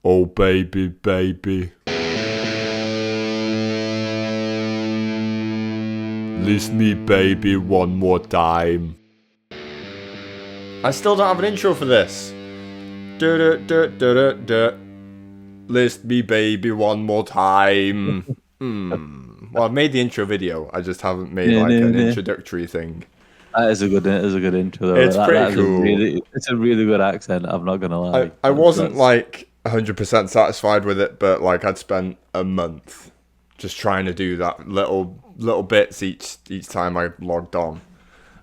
Oh baby, baby. Listen me, baby, one more time. I still don't have an intro for this. List me, baby, one more time. Well, I've made the intro video. I just haven't made an introductory thing. That is a good intro though. It's pretty cool. It's a really good accent. I'm not gonna lie. I wasn't like 100% satisfied with it, but like I'd spent a month just trying to do that little bits each time I logged on,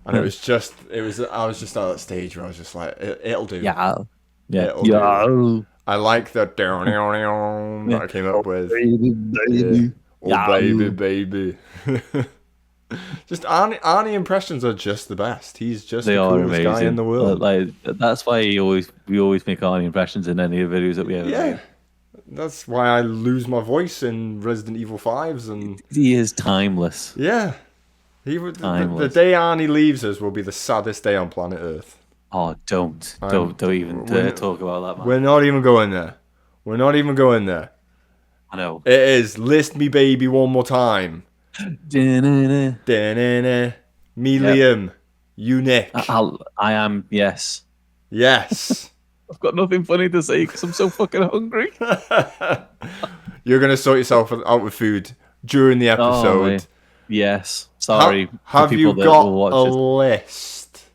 and I was just at that stage where I was just like, it'll do. Yeah. It'll do. I like the that I came up with. Baby. Oh baby, baby. Just Arnie impressions are just the best. He's just the coolest guy in the world. Like that's why we always make Arnie impressions in any of the videos that we ever make. That's why I lose my voice in Resident Evil 5s, and he is timeless. Yeah, the day Arnie leaves us will be the saddest day on planet Earth. Oh, don't even talk about that, man. We're not even going there. We're not even going there. I know. It is List Me Baby One More Time. Me Liam, you Nick. I am, yes. Yes. I've got nothing funny to say because I'm so fucking hungry. You're going to sort yourself out with food during the episode. Yes. Sorry. Have you got a list?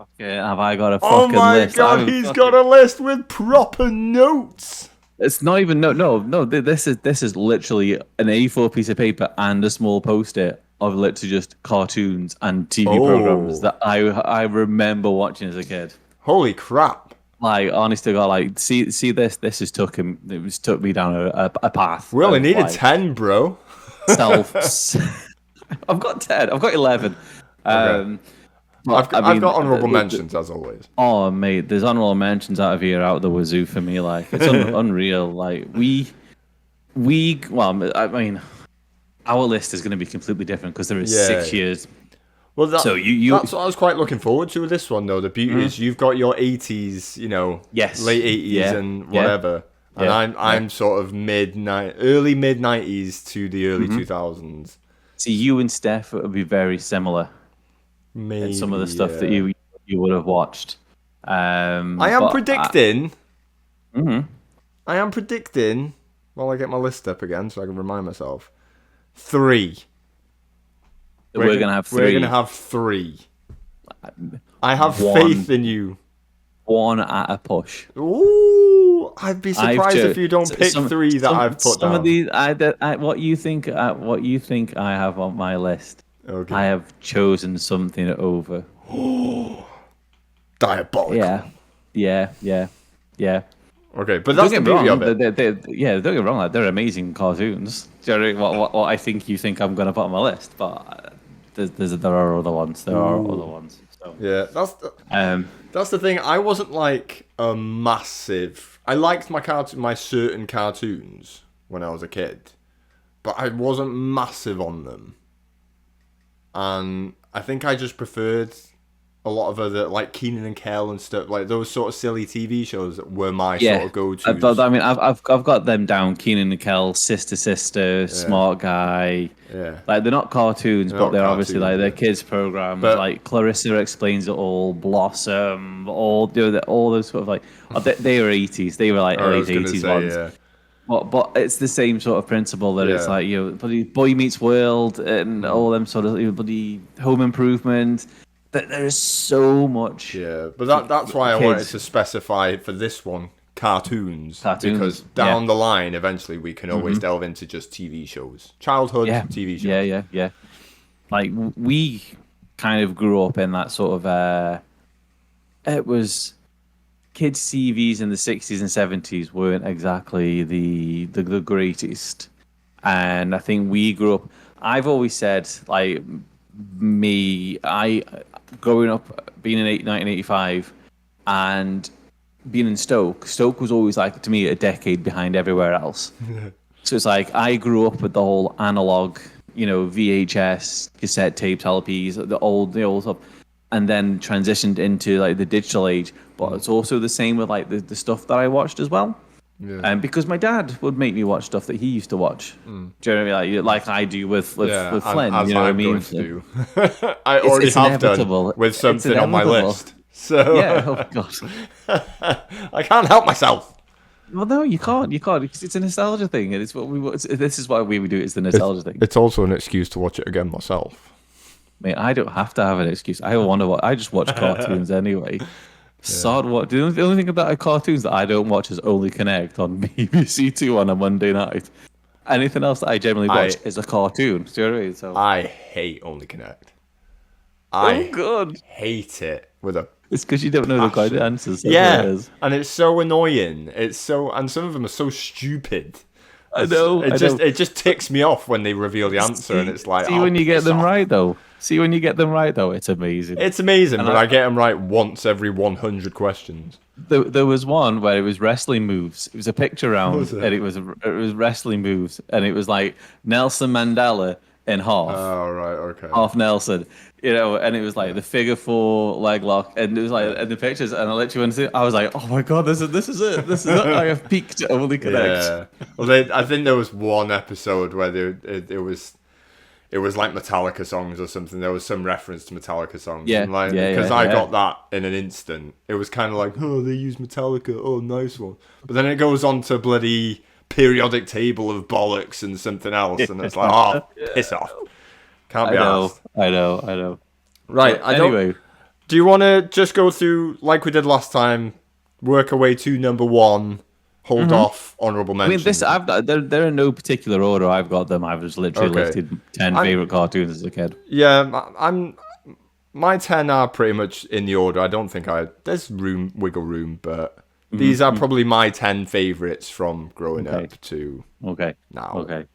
Okay, have I got a fucking list? Oh my god, he's got a list with proper notes. It's not even no. This is literally an A4 piece of paper and a small post-it of literally just cartoons and TV programs that I remember watching as a kid. Holy crap! Like, honestly, God, like see this. This has took me down a path. We only needed 10, bro. I've got 10. I've got 11. Okay. I've got honourable mentions as always. Oh mate, there's honourable mentions out the wazoo for me. Like it's unreal. Like I mean, our list is going to be completely different because there is 6 years. Well, that's what I was quite looking forward to with this one though. The beauty is you've got your 80s, late 80s and whatever, and I'm sort of early mid 90s to the early 2000s. See, you and Steph would be very similar. Maybe, and some of the stuff that you would have watched. I am predicting. I am predicting. While I get my list up again, so I can remind myself. 3. We're gonna have 3. We're gonna have 3. I have faith in you. 1 at a push. Ooh, I'd be surprised if you don't pick 3 that I've put down. Some of these, what you think I have on my list. Okay. I have chosen something over. Diabolical. Yeah. Okay, but that's the beauty of it. Don't get me wrong. Like, they're amazing cartoons. Do you know what I think you think I'm going to put on my list? But there are other ones. There are other ones. So. Yeah, that's the thing. I wasn't like a massive. I liked my certain cartoons when I was a kid, but I wasn't massive on them. And I think I just preferred a lot of other, like Kenan and Kel and stuff, like those sort of silly TV shows that were my sort of go-tos. I mean, I've got them down. Kenan and Kel, Sister, Smart Guy. Yeah. Like they're not cartoons, but they're obviously like they're kids programs. But, like Clarissa Explains It All, Blossom, all those sort of like they were 80s. They were like late 80s ones. Yeah. But it's the same sort of principle that it's like bloody Boy Meets World and all them sort of bloody Home Improvement. There is so much. Yeah, but that's why I wanted to specify for this one cartoons because down the line, eventually we can always delve into just TV shows, childhood TV shows. Yeah. Like we kind of grew up in that sort of. It was. Kids' TVs in the 60s and 70s weren't exactly the greatest. And I think we grew up... I've always said, like, growing up, being in 1985 and being in Stoke was always, like, to me, a decade behind everywhere else. So it's like, I grew up with the whole analog, VHS, cassette tapes, LPs, the old stuff. and then transitioned into like the digital age. But it's also the same with like the stuff that I watched as well. Yeah. And because my dad would make me watch stuff that he used to watch. Do you know what I mean? Like I do with Flynn. As you know what I I'm mean? going to do. I already it's have inevitable. done with something on my inevitable. list. So Yeah, oh god. I can't help myself. Well, no, you can't. You can't because it's a nostalgia thing, and it's what we. This is why we would do it. It's the nostalgia thing. It's also an excuse to watch it again myself. Mate, I don't have to have an excuse. I want to watch. I just watch cartoons anyway. Sod what? The only thing about cartoons that I don't watch is Only Connect on BBC Two on a Monday night. Anything else that I generally watch is a cartoon. Do you know what I mean? So I hate Only Connect. God, hate it with a. It's because you don't know the correct answers. Yeah, and it's so annoying. And some of them are so stupid. I know. It just ticks me off when they reveal the answer, and it's like. See when you get them right, though. It's amazing. It's amazing, but I get them right once every 100 questions. There was one where it was wrestling moves. It was a picture round, and it was wrestling moves, and it was like Nelson Mandela in half. Oh right, okay. Half Nelson, and it was like the figure 4 leg lock, and it was like and the pictures, and I literally went to see it. I was like, oh my god, this is it. I have peaked at Only Connect. Yeah. Well, I think there was one episode where it was like Metallica songs or something. There was some reference to Metallica songs. Yeah, Because I got that in an instant. It was kind of like, oh, they use Metallica. Oh, nice one. But then it goes on to bloody periodic table of bollocks and something else, and it's like, oh, piss off. Can't be asked. I know. Right. Anyway, do you want to just go through like we did last time? Work our way to number 1. Hold off honorable mentions. I mean, they're in no particular order. I've got them. I've just literally listed 10 favorite cartoons as a kid. Yeah, my 10 are pretty much in the order. I don't think there's wiggle room, but these are probably my 10 favorites from growing up to now. Okay.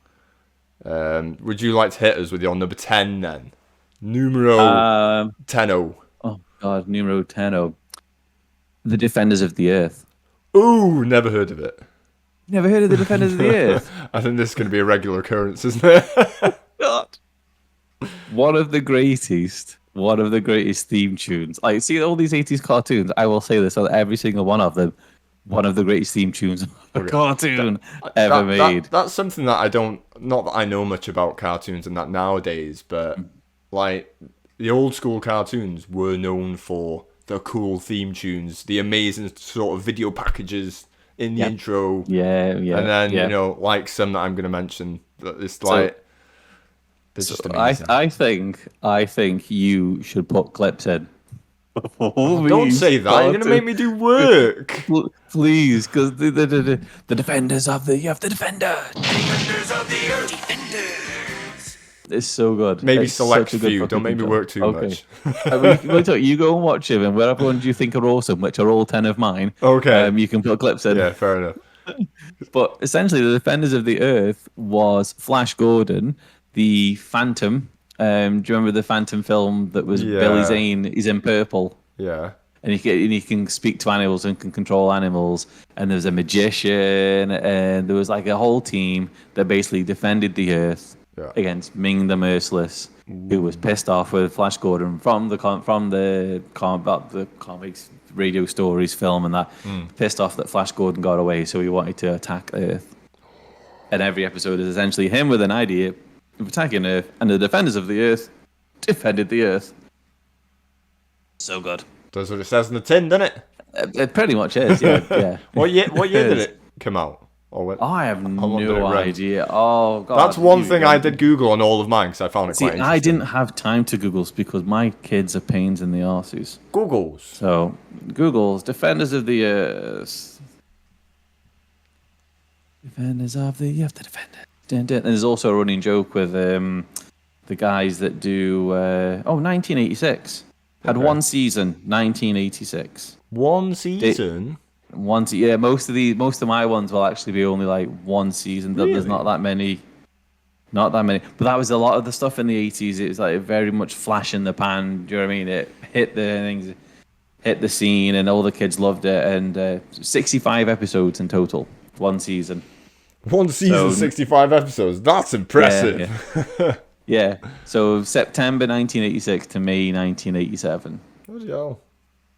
Would you like to hit us with your number 10 then? Numero 10. Oh god, numero 10. The Defenders of the Earth. Ooh, never heard of it. Never heard of the Defenders of the Earth? I think this is going to be a regular occurrence, isn't it? God. One of the greatest theme tunes. Like, see all these 80s cartoons, I will say this on every single one of them. One of the greatest theme tunes of a cartoon ever made. That's something that not that I know much about cartoons and that nowadays, but like the old school cartoons were known for the cool theme tunes, the amazing sort of video packages in the intro. Yeah. And then, like some that I'm going to mention, that it's like, it's just amazing. I think you should put clips in. Don't say that. You're going to make me do work. Please, because the Defenders of the Earth, the Defenders of the Earth, Defenders. It's so good. Maybe select a few. Don't make me work too much. You go and watch him, and whatever ones you think are awesome, which are all 10 of mine. Okay. You can put clips in. Yeah, fair enough. But essentially, the Defenders of the Earth was Flash Gordon, the Phantom. Do you remember the Phantom film that was Billy Zane? He's in purple. Yeah. And he can speak to animals and can control animals. And there's a magician, and there was like a whole team that basically defended the Earth against Ming the Merciless, who was pissed off with Flash Gordon from the comics, radio stories, film, and that. Pissed off that Flash Gordon got away, so he wanted to attack Earth. And every episode is essentially him with an idea of attacking Earth, and the Defenders of the Earth defended the Earth. So good. That's what it says in the tin, doesn't it? It pretty much is, yeah. What year did it come out? I have no idea. Oh god, that's one thing I did Google on all of mine because I found it quite interesting. I didn't have time to Google because my kids are pains in the arses. Googles. So Google's Defenders of the Earth. Defenders of the Earth, the Defenders. And there's also a running joke with the guys that do 1986. Had one season, 1986. One season? Most of my ones will actually be only like one season. Really? There's not that many. But that was a lot of the stuff in the 80s. It was like very much flash in the pan. Do you know what I mean? It hit the scene, and all the kids loved it. And 65 episodes in total, one season. One season, 65 episodes. That's impressive. Yeah. Yeah. So September 1986 to May 1987. Bloody hell.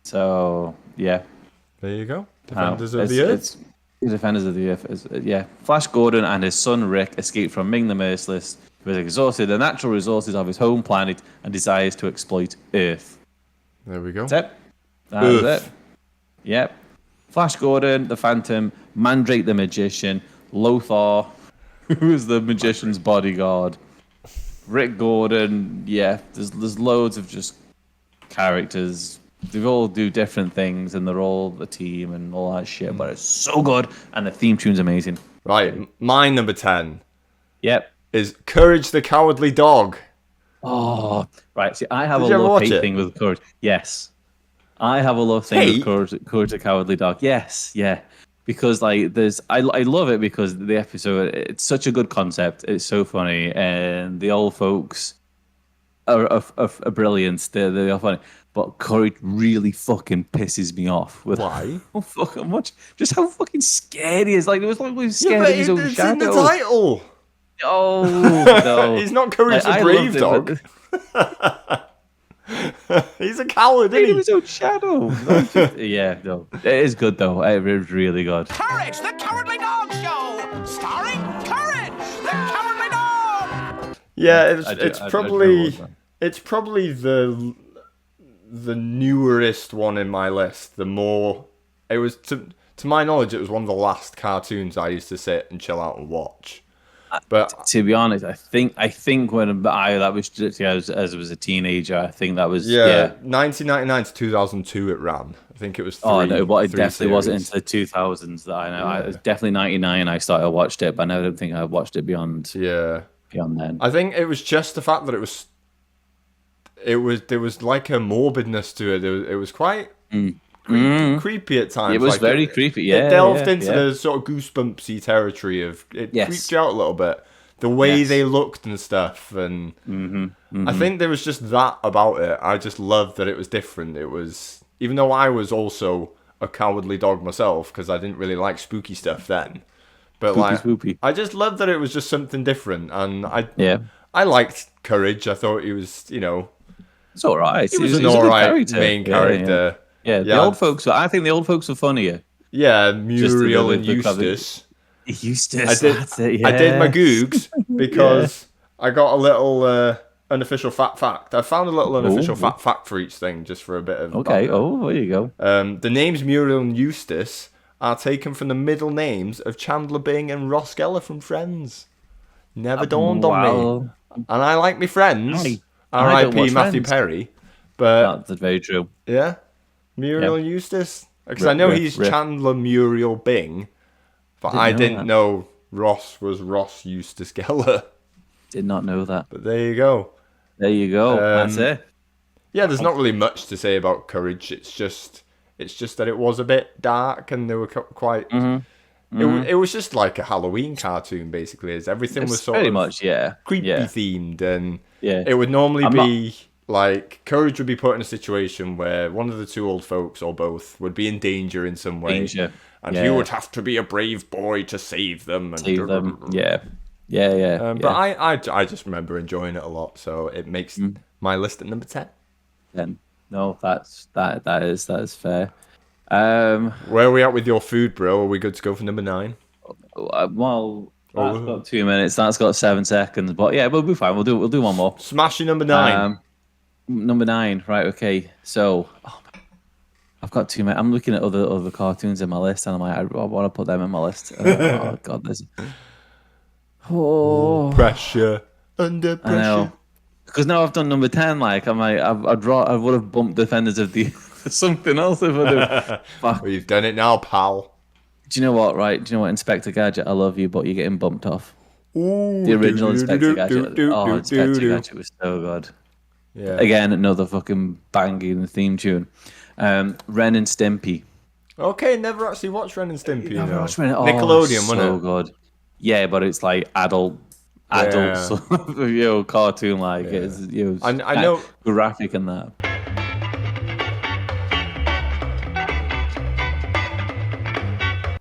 So yeah. There you go. Defenders of it's, the Earth. It's Defenders of the Earth. Yeah. Flash Gordon and his son Rick escape from Ming the Merciless, who has exhausted the natural resources of his home planet and desires to exploit Earth. There we go. That's it. That's it. Yep. Flash Gordon, the Phantom, Mandrake the Magician, Lothar, who is the magician's bodyguard, Rick Gordon. Yeah, there's loads of just characters. They all do different things, and they're all a team and all that shit. But it's so good, and the theme tune's amazing. Right, my number 10 Yep. is Courage the Cowardly Dog. Oh, right. See, I have Did you a ever watch love-hate it? thing with Courage. Yes. I have a love thing with Courage the Cowardly Dog. Yes, yeah. Because like I love it because the episode, it's such a good concept. It's so funny, and the old folks are brilliant. They're all funny. But Courage really fucking pisses me off with Why? how fucking much, just how fucking scared he is. Like it was like he was Yeah, scared but of his own it's shadow. in the title. Oh no, He's not Courage Like, the I Brave loved it, Dog. He's a coward, He isn't was he? own shadow. Yeah, no, it is good though. It is really good. Courage, the Cowardly Dog Show, starring Courage, the Cowardly Dog. Yeah, I do it's know probably that. it's probably the newerest one in my list. The more it was to my knowledge, it was one of the last cartoons I used to sit and chill out and watch. But To be honest, I think when that was just, as I was a teenager, I think that was yeah, 1999 to 2002 it ran. I think it was three. Oh no, but it three definitely wasn't series. into the 2000s that I know. Yeah. It was definitely 99. I started watched it, but I don't think I watched it beyond Yeah, then. I think it was just the fact that there was like a morbidness to it. It was quite creepy at times. It was Like, very creepy. Yeah, it delved yeah, into yeah. the sort of goosebumpsy territory of it. Yes. Creeped you out a little bit. The way Yes. they looked and stuff, and I think there was just that about it. I just loved that it was different. It was, even though I was also a cowardly dog myself because I didn't really like spooky stuff then. But Spooky. I just loved that it was just something different, and Yeah, I liked Courage. I thought he was, it's all right. he was an a good alright character. main Yeah, yeah. character. Yeah, the old folks. I think the old folks are funnier. Yeah, Just Muriel the- and the- Eustace. Eustace. I did. That's it, yeah. I did my googs because I got a little unofficial fat fact. I found a little unofficial Ooh. fat fact for each thing, just for a bit of. Okay. background. Oh, there you go. The names Muriel and Eustace are taken from the middle names of Chandler Bing and Ross Geller from Friends. Never dawned on me. Wow. And I like me friends. I don't R.I.P. watch Matthew Friends. Perry. But That's very true. yeah, Muriel Yeah. and Eustace. Because I know Riff, he's riff. Chandler Muriel Bing, but I know didn't that. know Ross was Ross Eustace Geller. Did not know that. But there you go. There you go. That's it. Yeah, there's not really much to say about Courage. It's just that it was a bit dark and they were quite. It was just like a Halloween cartoon, basically. As everything was It's sort pretty of much, yeah. creepy Yeah. themed, and Yeah. it would normally I'm be like Courage would be put in a situation where one of the two old folks or both would be in danger in some way, Danger. and Yeah. he would have to be a brave boy to save them. And Save them. Yeah. Yeah, yeah. But I just remember enjoying it a lot, so it makes my list at number 10. Then no, that is fair. Where are we at with your food, bro? Are we good to go for number 9? Well, that's got 2 minutes. That's got 7 seconds. But yeah, we'll be fine. We'll do one more. Smash your number 9. Number 9, right? Okay. So I've got 2 minutes. I'm looking at other cartoons in my list, and I'm like, I want to put them in my list. Oh God, there's. Oh, Pressure. Under I pressure. know. Because now I've done number 10. Like I'm like, I would have bumped Defenders of the for something else if I do. Fuck. Well, you've done it now, pal. Do you know what? Right? Do you know what? Inspector Gadget, I love you, but you're getting bumped off. Ooh, The original Inspector Gadget. Oh, Inspector Gadget was so good. Yeah. Again, another fucking banging theme tune. Ren and Stimpy. Okay, never actually watched Ren and Stimpy. You know. Watch Ren- oh, Nickelodeon, so wasn't it? good. Yeah, but it's like adult sort of, cartoon like it's I know- graphic and that.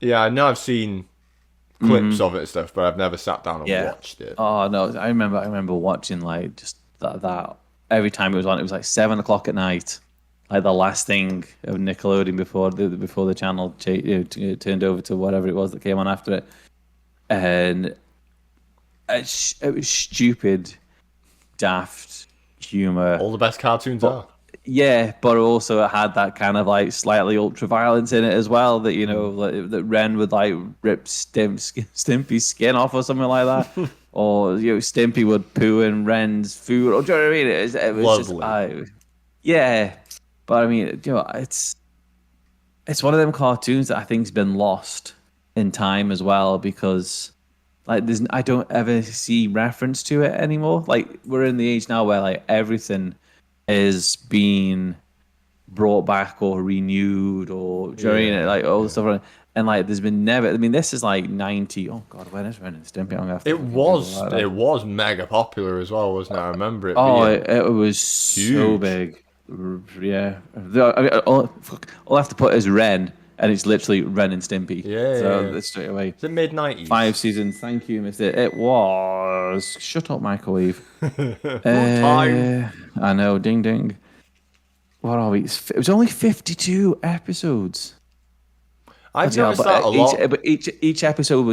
Yeah, I know I've seen clips of it and stuff, but I've never sat down and Yeah. watched it. Oh no, I remember watching like just that every time it was on. It was like 7 o'clock at night, like the last thing of Nickelodeon before the channel turned over to whatever it was that came on after it, and it was stupid, daft humor. All the best cartoons are. Yeah, but also it had that kind of like slightly ultra violence in it as well. That like, that Ren would like rip Stimpy's skin off or something like that, or Stimpy would poo in Ren's food. Or do you know what I mean? It was Lovely. just yeah, but I mean, it's one of them cartoons that I think's been lost in time as well because like I don't ever see reference to it anymore. Like we're in the age now where like everything is being brought back or renewed or do you know what I mean? Like all the stuff, and like there's been never. I mean, this is like 90. Oh God, when is Ren and Stimpy? I'm gonna have to It was mega popular as well, wasn't it? I remember it. Oh, being it was so huge. big. Yeah, I mean, all I have to put is Ren, and it's literally Ren and Stimpy. Yeah, so yeah. that's straight away. Is it mid-90s? 5 seasons. Thank you, Mister. It was. Shut up, microwave. Time. I know. Ding ding. What are we? It was only 52 episodes. I've Yeah, noticed that a lot. But each episode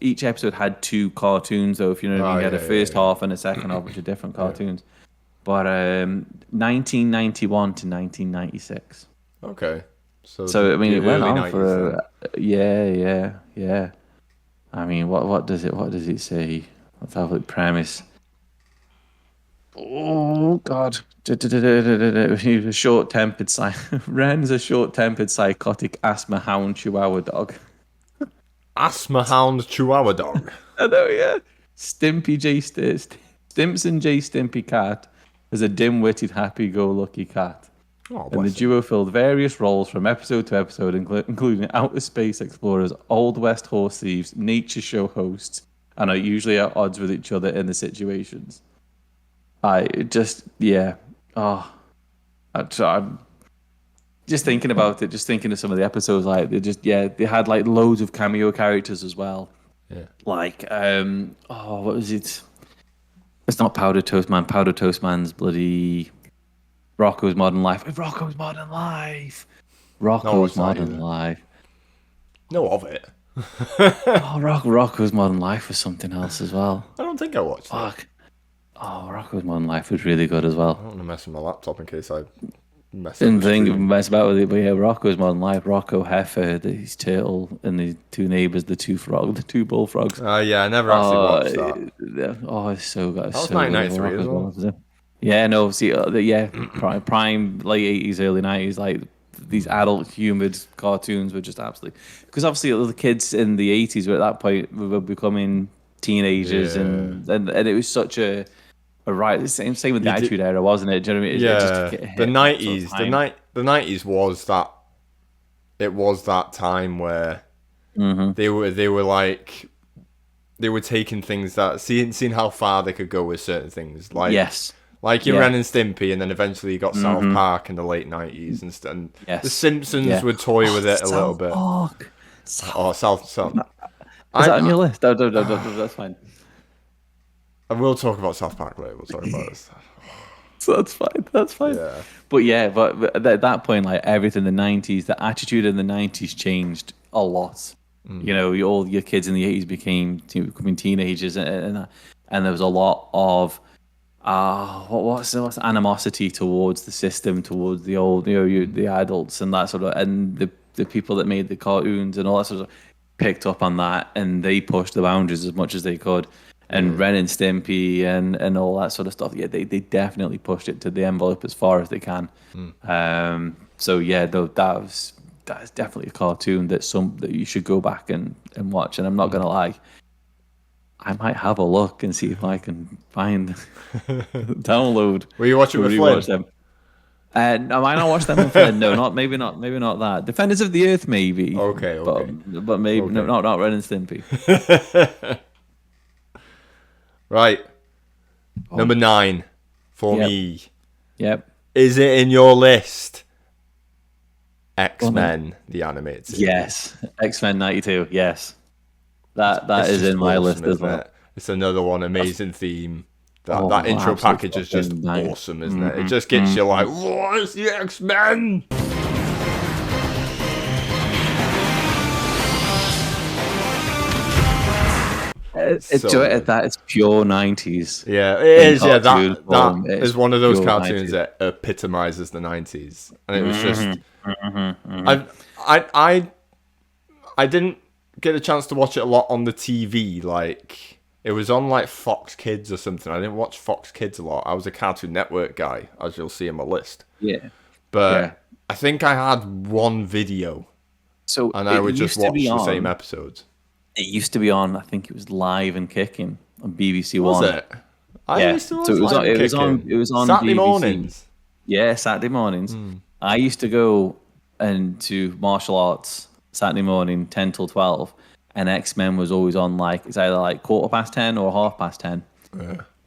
each episode had 2 cartoons though. If you know what I mean, you had a first half and a second half, which are different cartoons. But 1991 to 1996. Okay. So I mean, it went early on for 90s yeah. I mean, what does it say? Let's have a premise. Oh God! He's a short-tempered Ren's a short-tempered, psychotic asthma hound Chihuahua dog. Asthma Hound Chihuahua Dog. I know, yeah. Stimpy Stimpson J. Stimpy Cat is a dim-witted, happy-go-lucky cat. Oh, And the duo filled various roles from episode to episode, including outer space explorers, Old West horse thieves, nature show hosts, and are usually at odds with each other in the situations. I'm just thinking about it, just thinking of some of the episodes, like they had like loads of cameo characters as well. Yeah. Like what was it? It's not Powder Toast Man. Powder Toast Man's bloody Rocko's Modern Life. Rocko's Modern Life. Rocko's Modern Life. No, of it. Rocko's Modern Life was something else as well. I don't think I watched it. Fuck. Oh, Rocko's Modern Life was really good as well. I don't want to mess with my laptop in case I mess Didn't think mess about with it, but yeah, Rocko's Modern Life, Rocko Heifer, his turtle, and the 2 neighbors, the 2 bullfrogs. Yeah, I never actually watched that. Oh, it's so good. That was 1993 as well. Yeah, no, see, prime late 80s, early 90s, like these adult humoured cartoons were just absolutely, because obviously the kids in the 80s were at that point were becoming teenagers, and it was such a right, same with the Attitude Era, wasn't it? Do you know what I mean? The 90s, the 90s was that. It was that time where they were like, they were taking things that seeing how far they could go with certain things, like like your Ren and Stimpy, and then eventually you got South Park in the late 90s, and the Simpsons would toy with it a little bit. South. Is that on your list? No, that's fine. I will talk about South Park later. We'll talk about this. So that's fine. Yeah. But at that point, like everything in the 90s, the attitude in the 90s changed a lot. You know, all your kids in the 80s becoming teenagers, and there was a lot of what's animosity towards the system, towards the old, the adults and that sort of, and the people that made the cartoons and all that sort of picked up on that, and they pushed the boundaries as much as they could. And Ren and Stimpy and all that sort of stuff. Yeah, they definitely pushed it to the envelope as far as they can. So yeah, that is definitely a cartoon that you should go back and watch. And I'm not gonna lie, I might have a look and see if I can find download. Will you watch it with Flynn? Them. I might not watch them with Flynn. No, maybe not that. Defenders of the Earth, maybe. Okay. But maybe not Ren and Stimpy. Right. Number 9 for me. Yep. Is it in your list? X-Men, the animated series. Yes. X-Men 92, yes. That is just in my list awesome, as isn't well. it? It's another one, amazing theme. That Oh, that intro absolute package is just fucking bang. awesome, isn't it? It just gets you like, what is the X-Men? That is pure 90s. Yeah, it is. Yeah, cartoon that form. It's is one of those pure cartoons 90s. that epitomizes the 90s, and it was just. I didn't get a chance to watch it a lot on the TV. Like it was on like Fox Kids or something. I didn't watch Fox Kids a lot. I was a Cartoon Network guy, as you'll see in my list. Yeah. But Yeah. I think I had one video, So and I it would just used to watch be the on- same episodes. It used to be on. I think it was Live and Kicking on BBC Was One. it? I Yeah. used to watch So it was Live on- and it was on- Kicking. it was on Saturday BBC. mornings. Yeah, Saturday mornings. I used to go to martial arts Saturday morning, 10 till 12, and X-Men was always on like it's either like 10:15 or 10:30.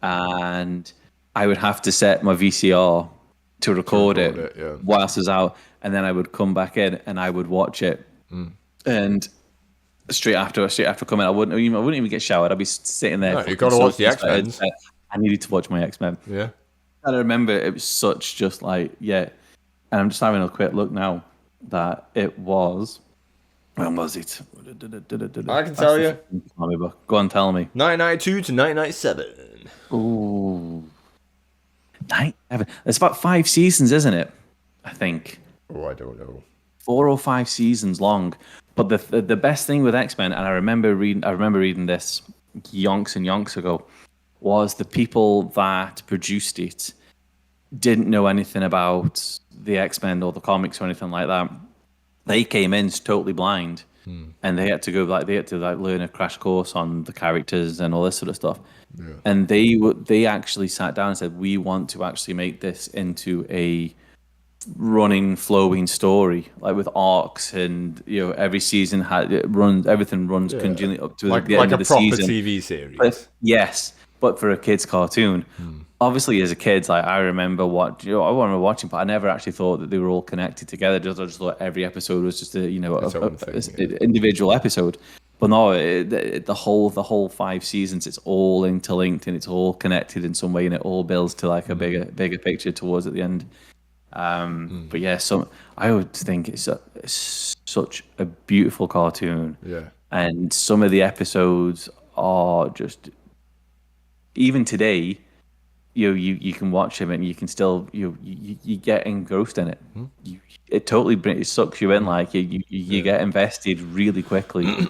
And I would have to set my VCR to record it, yeah. whilst it's out, and then I would come back in and I would watch it. And straight after coming, I wouldn't even get showered. I'd be sitting there. No, you fucking gotta watch the soaking sweat. X-Men. I needed to watch my X-Men. Yeah. And I remember it was such just like, yeah. And I'm just having a quick look now that it was. When was it? I can tell you. Go on, tell me. 1992 to 1997. Ooh. It's about 5 seasons, isn't it? I think. Oh, I don't know. 4 or 5 seasons long. But the best thing with X-Men, and I remember reading this yonks and yonks ago, was the people that produced it didn't know anything about the X-Men or the comics or anything like that. They came in totally blind, and they had to learn a crash course on the characters and all this sort of stuff. Yeah. And they actually sat down and said, we want to actually make this into a running, flowing story, like with arcs, and every season everything runs continually up to the end of the season. Like a proper TV series. Yes, but for a kids' cartoon. Obviously, as a kid, like I remember watching, but I never actually thought that they were all connected together. I just thought every episode was just an individual episode. But no, the whole 5 seasons, it's all interlinked and it's all connected in some way, and it all builds to like a bigger picture towards at the end. But yeah, I would think it's such a beautiful cartoon. Yeah, and some of the episodes are just, even today, you can watch them and you can still you get engrossed in it. It totally sucks you in. Like you get invested really quickly.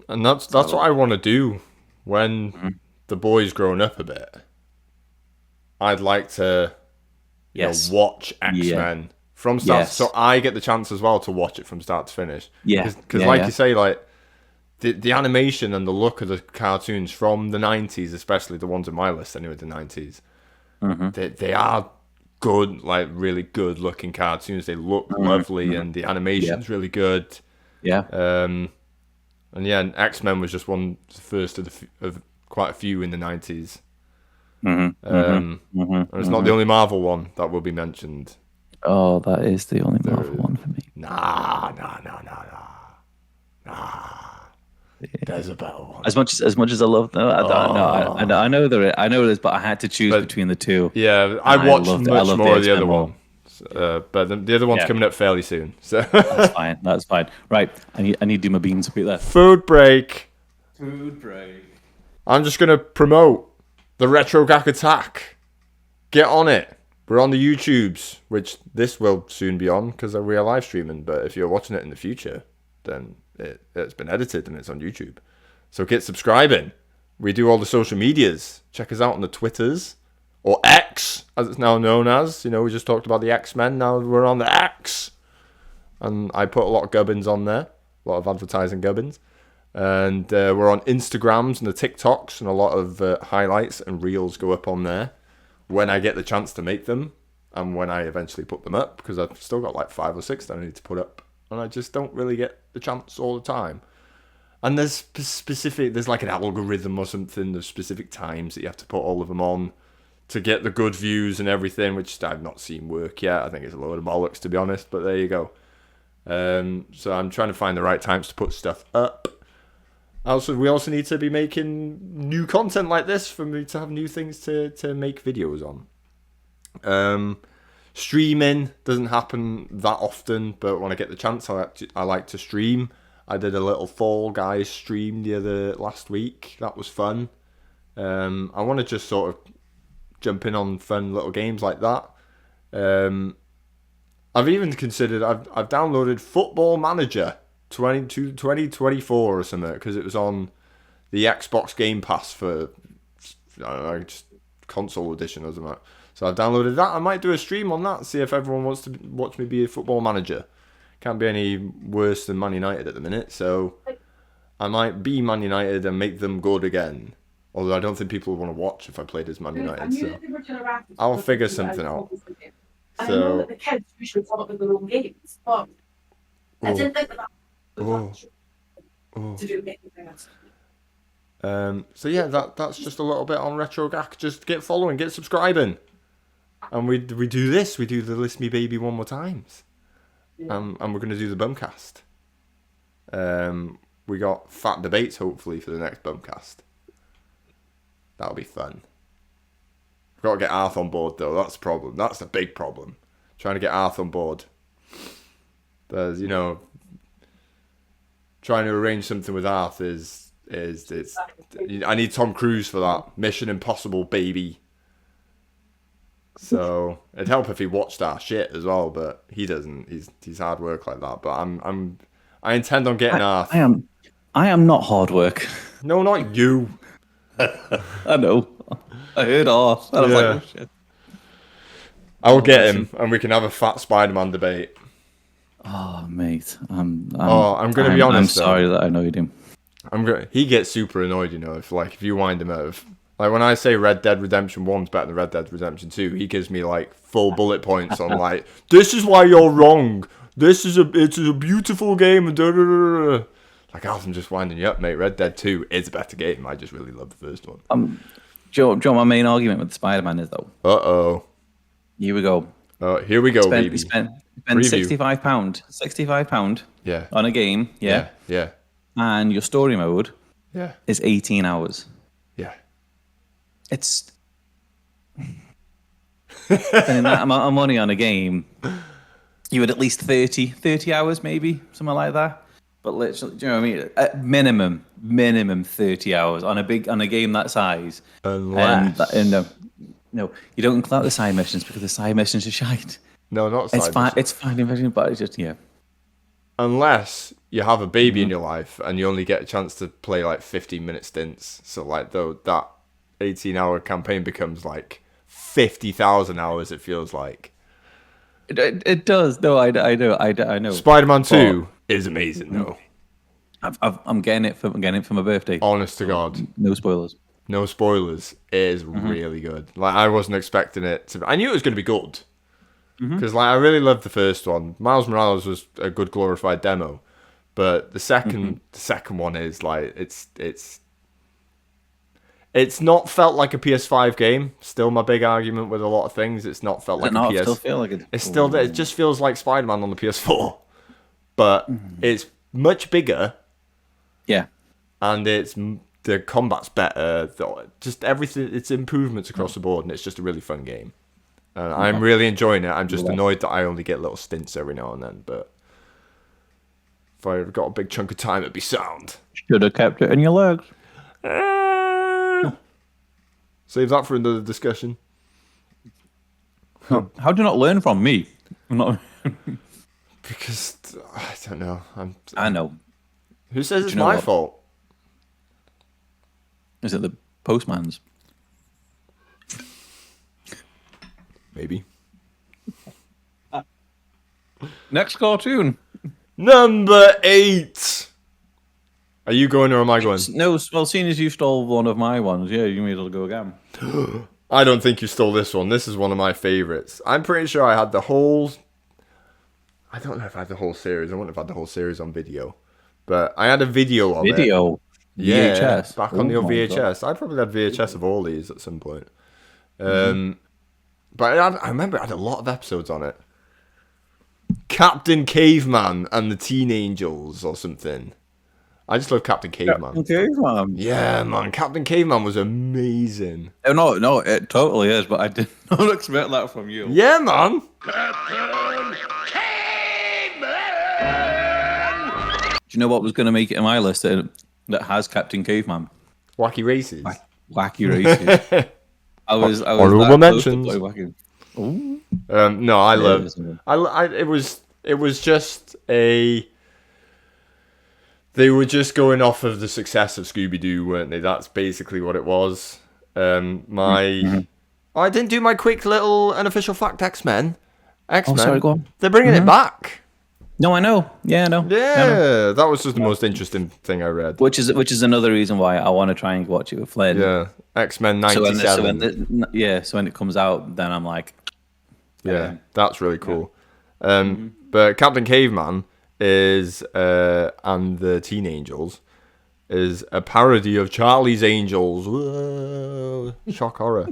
And that's what I want to do when the boy's grown up a bit. I'd like to watch X-Men from start, so I get the chance as well to watch it from start to finish. Because you say, like the animation and the look of the cartoons from the 90s, especially the ones in my list anyway, the 90s, they are good, like really good looking cartoons. They look lovely, and the animation's really good. And X-Men was just the first of quite a few in the 90s. And it's not the only Marvel one that will be mentioned. Oh, that is the only Marvel one for me. Nah. There's a better one. As much as I love them, I know there is, but I had to choose between the two. Yeah, I watched much more of the other one. But the other one's coming up fairly soon. So That's fine. Right, I need to do my beans a bit there. Food break. I'm just gonna promote the Retro Gak Attack. Get on it. We're on the YouTubes, which this will soon be on because we are live streaming. But if you're watching it in the future, then it's been edited and it's on YouTube. So get subscribing. We do all the social medias. Check us out on the Twitters, or X, as it's now known as. We just talked about the X-Men. Now we're on the X. And I put a lot of gubbins on there. A lot of advertising gubbins. And we're on Instagrams and the TikToks, and a lot of highlights and reels go up on there when I get the chance to make them, and when I eventually put them up, because I've still got like 5 or 6 that I need to put up, and I just don't really get the chance all the time. And there's like an algorithm or something. There's specific times that you have to put all of them on to get the good views and everything, which I've not seen work yet. I think it's a load of bollocks, to be honest, but there you go. So I'm trying to find the right times to put stuff up. We also need to be making new content like this for me to have new things to make videos on. Streaming doesn't happen that often, but when I get the chance, I like to stream. I did a little Fall Guys stream last week. That was fun. I want to just sort of jump in on fun little games like that. I've even considered, I've downloaded Football Manager 2024 or something, because it was on the Xbox Game Pass for, I don't know, just console edition or something. So I've downloaded that. I might do a stream on that, see if everyone wants to watch me be a football manager. Can't be any worse than Man United at the minute, so I might be Man United and make them good again. Although I don't think people would want to watch if I played as Man United, so I'll figure something out. I know that the kids usually come up with their own games, but I didn't think that was to do anything else. So yeah, that's just a little bit on RetroGak. Just get following, get subscribing. And we do this. We do the List Me Baby one more times. Yeah. And we're going to do the Bumcast. We got fat debates, hopefully, for the next Bumcast. That'll be fun. We've got to get Arth on board, though. That's the problem. That's the big problem. Trying to get Arth on board. There's, trying to arrange something with Arth is I need Tom Cruise for that. Mission Impossible, baby. So it'd help if he watched our shit as well, but he doesn't. He's hard work like that. But I intend on getting Arth. I am not hard work. No, not you. I know. I heard Arth. I was like, oh shit. I'll get him, and we can have a fat Spider-Man debate. Oh, mate. I'm going to be honest. I'm sorry that I annoyed him. He gets super annoyed, if you wind him out. Like when I say Red Dead Redemption 1's better than Red Dead Redemption 2, he gives me like full bullet points on like, this is why you're wrong. It's a beautiful game. And like, I'm just winding you up, mate. Red Dead 2 is a better game. I just really love the first one. Joe, my main argument with Spider-Man is though. Uh-oh. Here we go. Here we go, baby. Spend £65. Yeah. On a game. Yeah. And your story mode. Yeah. Is 18 hours. Yeah. It's spending that amount of money on a game. You would at least 30 hours, maybe something like that. But literally, do you know what I mean? At minimum 30 hours on a game that size. Unless no, you don't include the side missions because the side missions are shite. No, not side missions. It's fine, but it's just Unless you have a baby in your life and you only get a chance to play like 15-minute stints, so like that 18-hour campaign becomes like 50,000 hours. It feels like it does. No, I know. Spider-Man 2 is amazing though. I'm getting it for my birthday. Honest to God, no spoilers. No spoilers. It is really good. Like I wasn't expecting it to. I knew it was going to be good because like I really loved the first one. Miles Morales was a good glorified demo, but the second one is like it's not felt like a PS5 game. Still, my big argument with a lot of things. It's not felt like a PS. Still feel like it's still. It just feels like Spider-Man on the PS4, but it's much bigger. Yeah, and the combat's better. Just everything. It's improvements across the board, and it's just a really fun game. And I'm really enjoying it. I'm just annoyed that I only get little stints every now and then. But if I got a big chunk of time, it'd be sound. Should have kept it in your legs. Save that for another discussion. How do you not learn from me? Because I don't know. I know. Who says it's my fault? Is it the postman's? Maybe. Next cartoon. Number 8. Are you going or am I going? No, well, seeing as you stole one of my ones, yeah, you may as well go again. I don't think you stole this one. This is one of my favourites. I'm pretty sure I had the whole... I don't know if I had the whole series. I wouldn't have had the whole series on video. But I had a video of it. Video? Yeah, VHS? Back on the old VHS. I probably had VHS of all these at some point. But I remember it had a lot of episodes on it. Captain Caveman and the Teen Angels or something. I just love Captain Caveman. Okay, man. Yeah, man, Captain Caveman was amazing. Oh, no, it totally is, but I did not expect that from you. Yeah, man. Do you know what was going to make it in my list that has Captain Caveman? Wacky Races. Wacky Races. I was Honorable that close to mentions. play Wacky. Ooh. No, I love. isn't it? It was just a. They were just going off of the success of Scooby Doo, weren't they? That's basically what it was. I didn't do my quick little unofficial fact. X-Men. Oh, sorry, go on. They're bringing it back. No, I know. Yeah, I know. Yeah, that was just the most interesting thing I read. Which is another reason why I want to try and watch it with Flynn. Yeah, X-Men '97. So when it comes out, then I'm like, yeah, that's really cool. But Captain Caveman is and the Teen Angels is a parody of Charlie's Angels. Whoa, shock horror.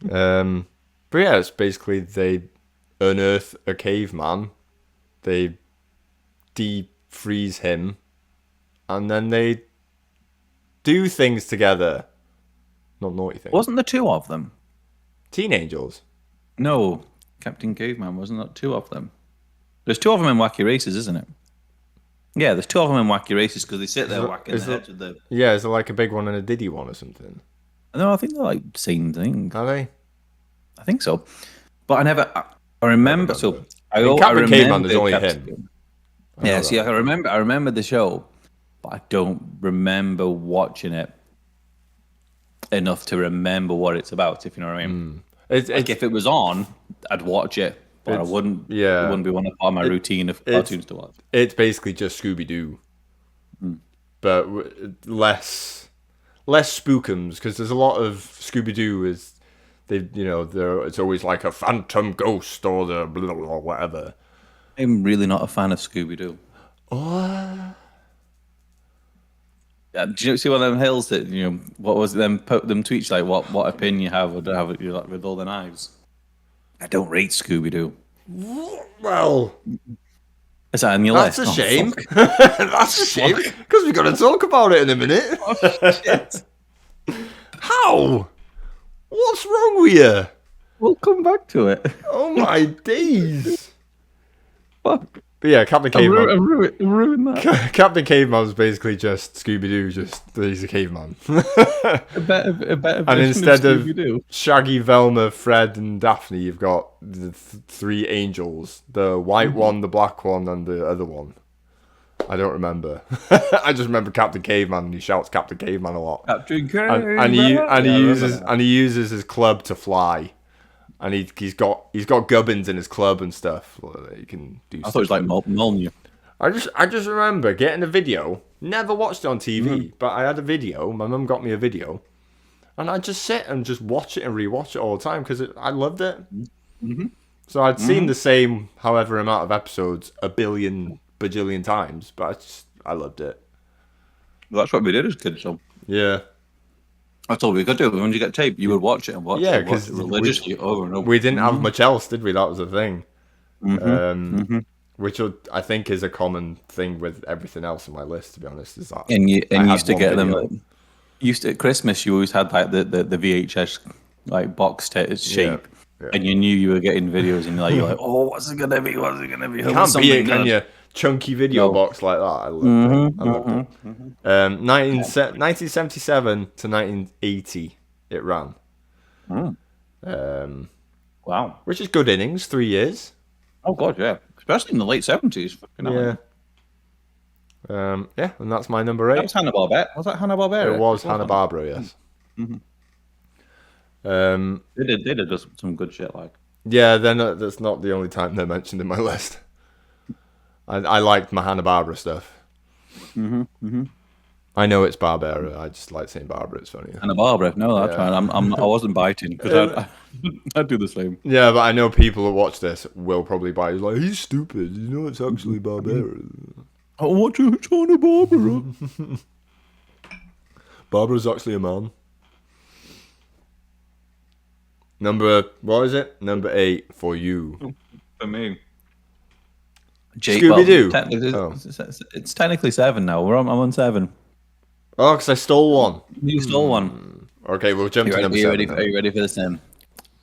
But yeah, it's basically they unearth a caveman, they defreeze him, and then they do things together. Not naughty things. wasn't there two of them? Teen Angels. No, Captain Caveman, wasn't there two of them? There's two of them in Wacky Races, isn't it? Yeah, there's two of them in Wacky Races because they sit there whacking the heads with the... Yeah, is there like a big one and a Diddy one or something? No, I think they're like same thing. Are they? I think so. But I remember... So, I Captain remember Caveman, there's only him. Yeah, see, I remember the show, but I don't remember watching it enough to remember what it's about, if you know what I mean. Like if it was on, I'd watch it, but I wouldn't. Yeah, it wouldn't be one of my routine of cartoons to watch. It's basically just Scooby Doo, but less spookums because there's a lot of Scooby Doo is it's always like a phantom ghost or the blah, blah, blah, whatever. I'm really not a fan of Scooby Doo. Oh. Do you see one of them hills that what was them tweets like? What opinion you have with all the knives? I don't rate Scooby Doo. Well, is that on your that's list? a shame. That's a shame because we're going to talk about it in a minute. Oh, shit. How? What's wrong with you? We'll come back to it. Oh my days! What? But yeah, Captain Caveman. Ruin that. Captain Caveman was basically just Scooby Doo, just he's a caveman. a better and instead of Scooby-Doo. Shaggy, Velma, Fred, and Daphne, you've got the three angels: the white one, the black one, and the other one. I don't remember. I just remember Captain Caveman, and he shouts Captain Caveman a lot. Captain Caveman. And he uses his club to fly. And he's got gubbins in his club and stuff. He can do. I thought it was like Molyneux. I just remember getting a video. Never watched it on TV, but I had a video. My mum got me a video, and I'd just sit and just watch it and rewatch it all the time because I loved it. Mm-hmm. So I'd seen the same however amount of episodes a bajillion times, but I loved it. Well, that's what we did as kids. So yeah. That's all we could do. When you get tape, you would watch it and watch it because religiously over and over. We didn't have much else, did we? That was the thing. Which I think is a common thing with everything else on my list, to be honest. Is that used to get video. Them. Used to, at Christmas, you always had like the VHS like box shape, and you knew you were getting videos, and you're like, oh, what's it gonna be? What's it gonna be? You can't beat it, can you? Chunky video box like that. I loved it. 1977 to 1980 it ran. Wow. Which is good innings, 3 years. Oh god, yeah. Especially in the late 70s. Yeah, and that's my number 8. That was Hanna-Barbera. Was that Hanna-Barbera? It was Hanna-Barbera, yes. They did some good shit like. Yeah, that's not the only time they're mentioned in my list. I liked my Hanna-Barbera stuff. I know it's Barbera. I just like saying Barbara. It's funny. Hanna-Barbera. No, that's fine. I wasn't biting because I'd do the same. Yeah, but I know people that watch this will probably bite. He's like, he's stupid. You know, it's actually Barbera. I watch Hanna-Barbera. Barbara's actually a man. What is it? Number 8 for you. For me. Scooby-Doo. It's technically 7 now. I'm on 7. Oh, because I stole one. You stole one. Okay, we'll jump to number 7. Are you ready for this then?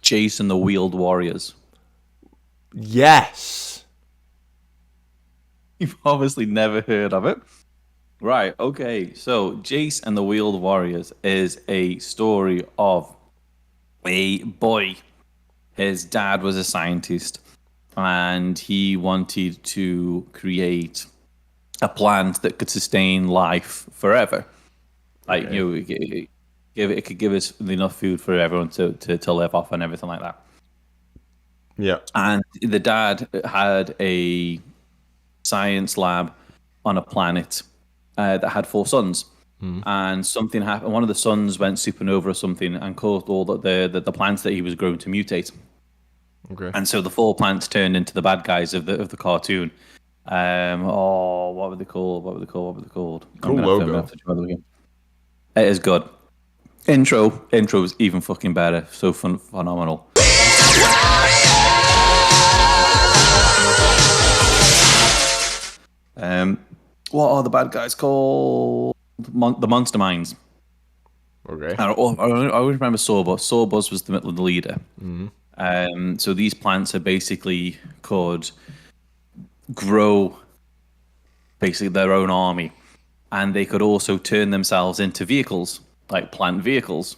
Jace and the Wheeled Warriors. Yes. You've obviously never heard of it. Right, okay. So, Jace and the Wheeled Warriors is a story of a boy. His dad was a scientist, and he wanted to create a plant that could sustain life forever. Like, it could give us enough food for everyone to live off and everything like that. Yeah. And the dad had a science lab on a planet that had 4 suns. And something happened. One of the suns went supernova or something and caused all the plants that he was growing to mutate. Okay. And so the 4 plants turned into the bad guys of the cartoon. What were they called? Cool logo. It is good. Intro's even fucking better. So phenomenal. What are the bad guys called? The Monster Minds. Okay. I always remember Sawbuzz. Sawbuzz was the leader. So these plants are basically could grow basically their own army, and they could also turn themselves into vehicles, like plant vehicles.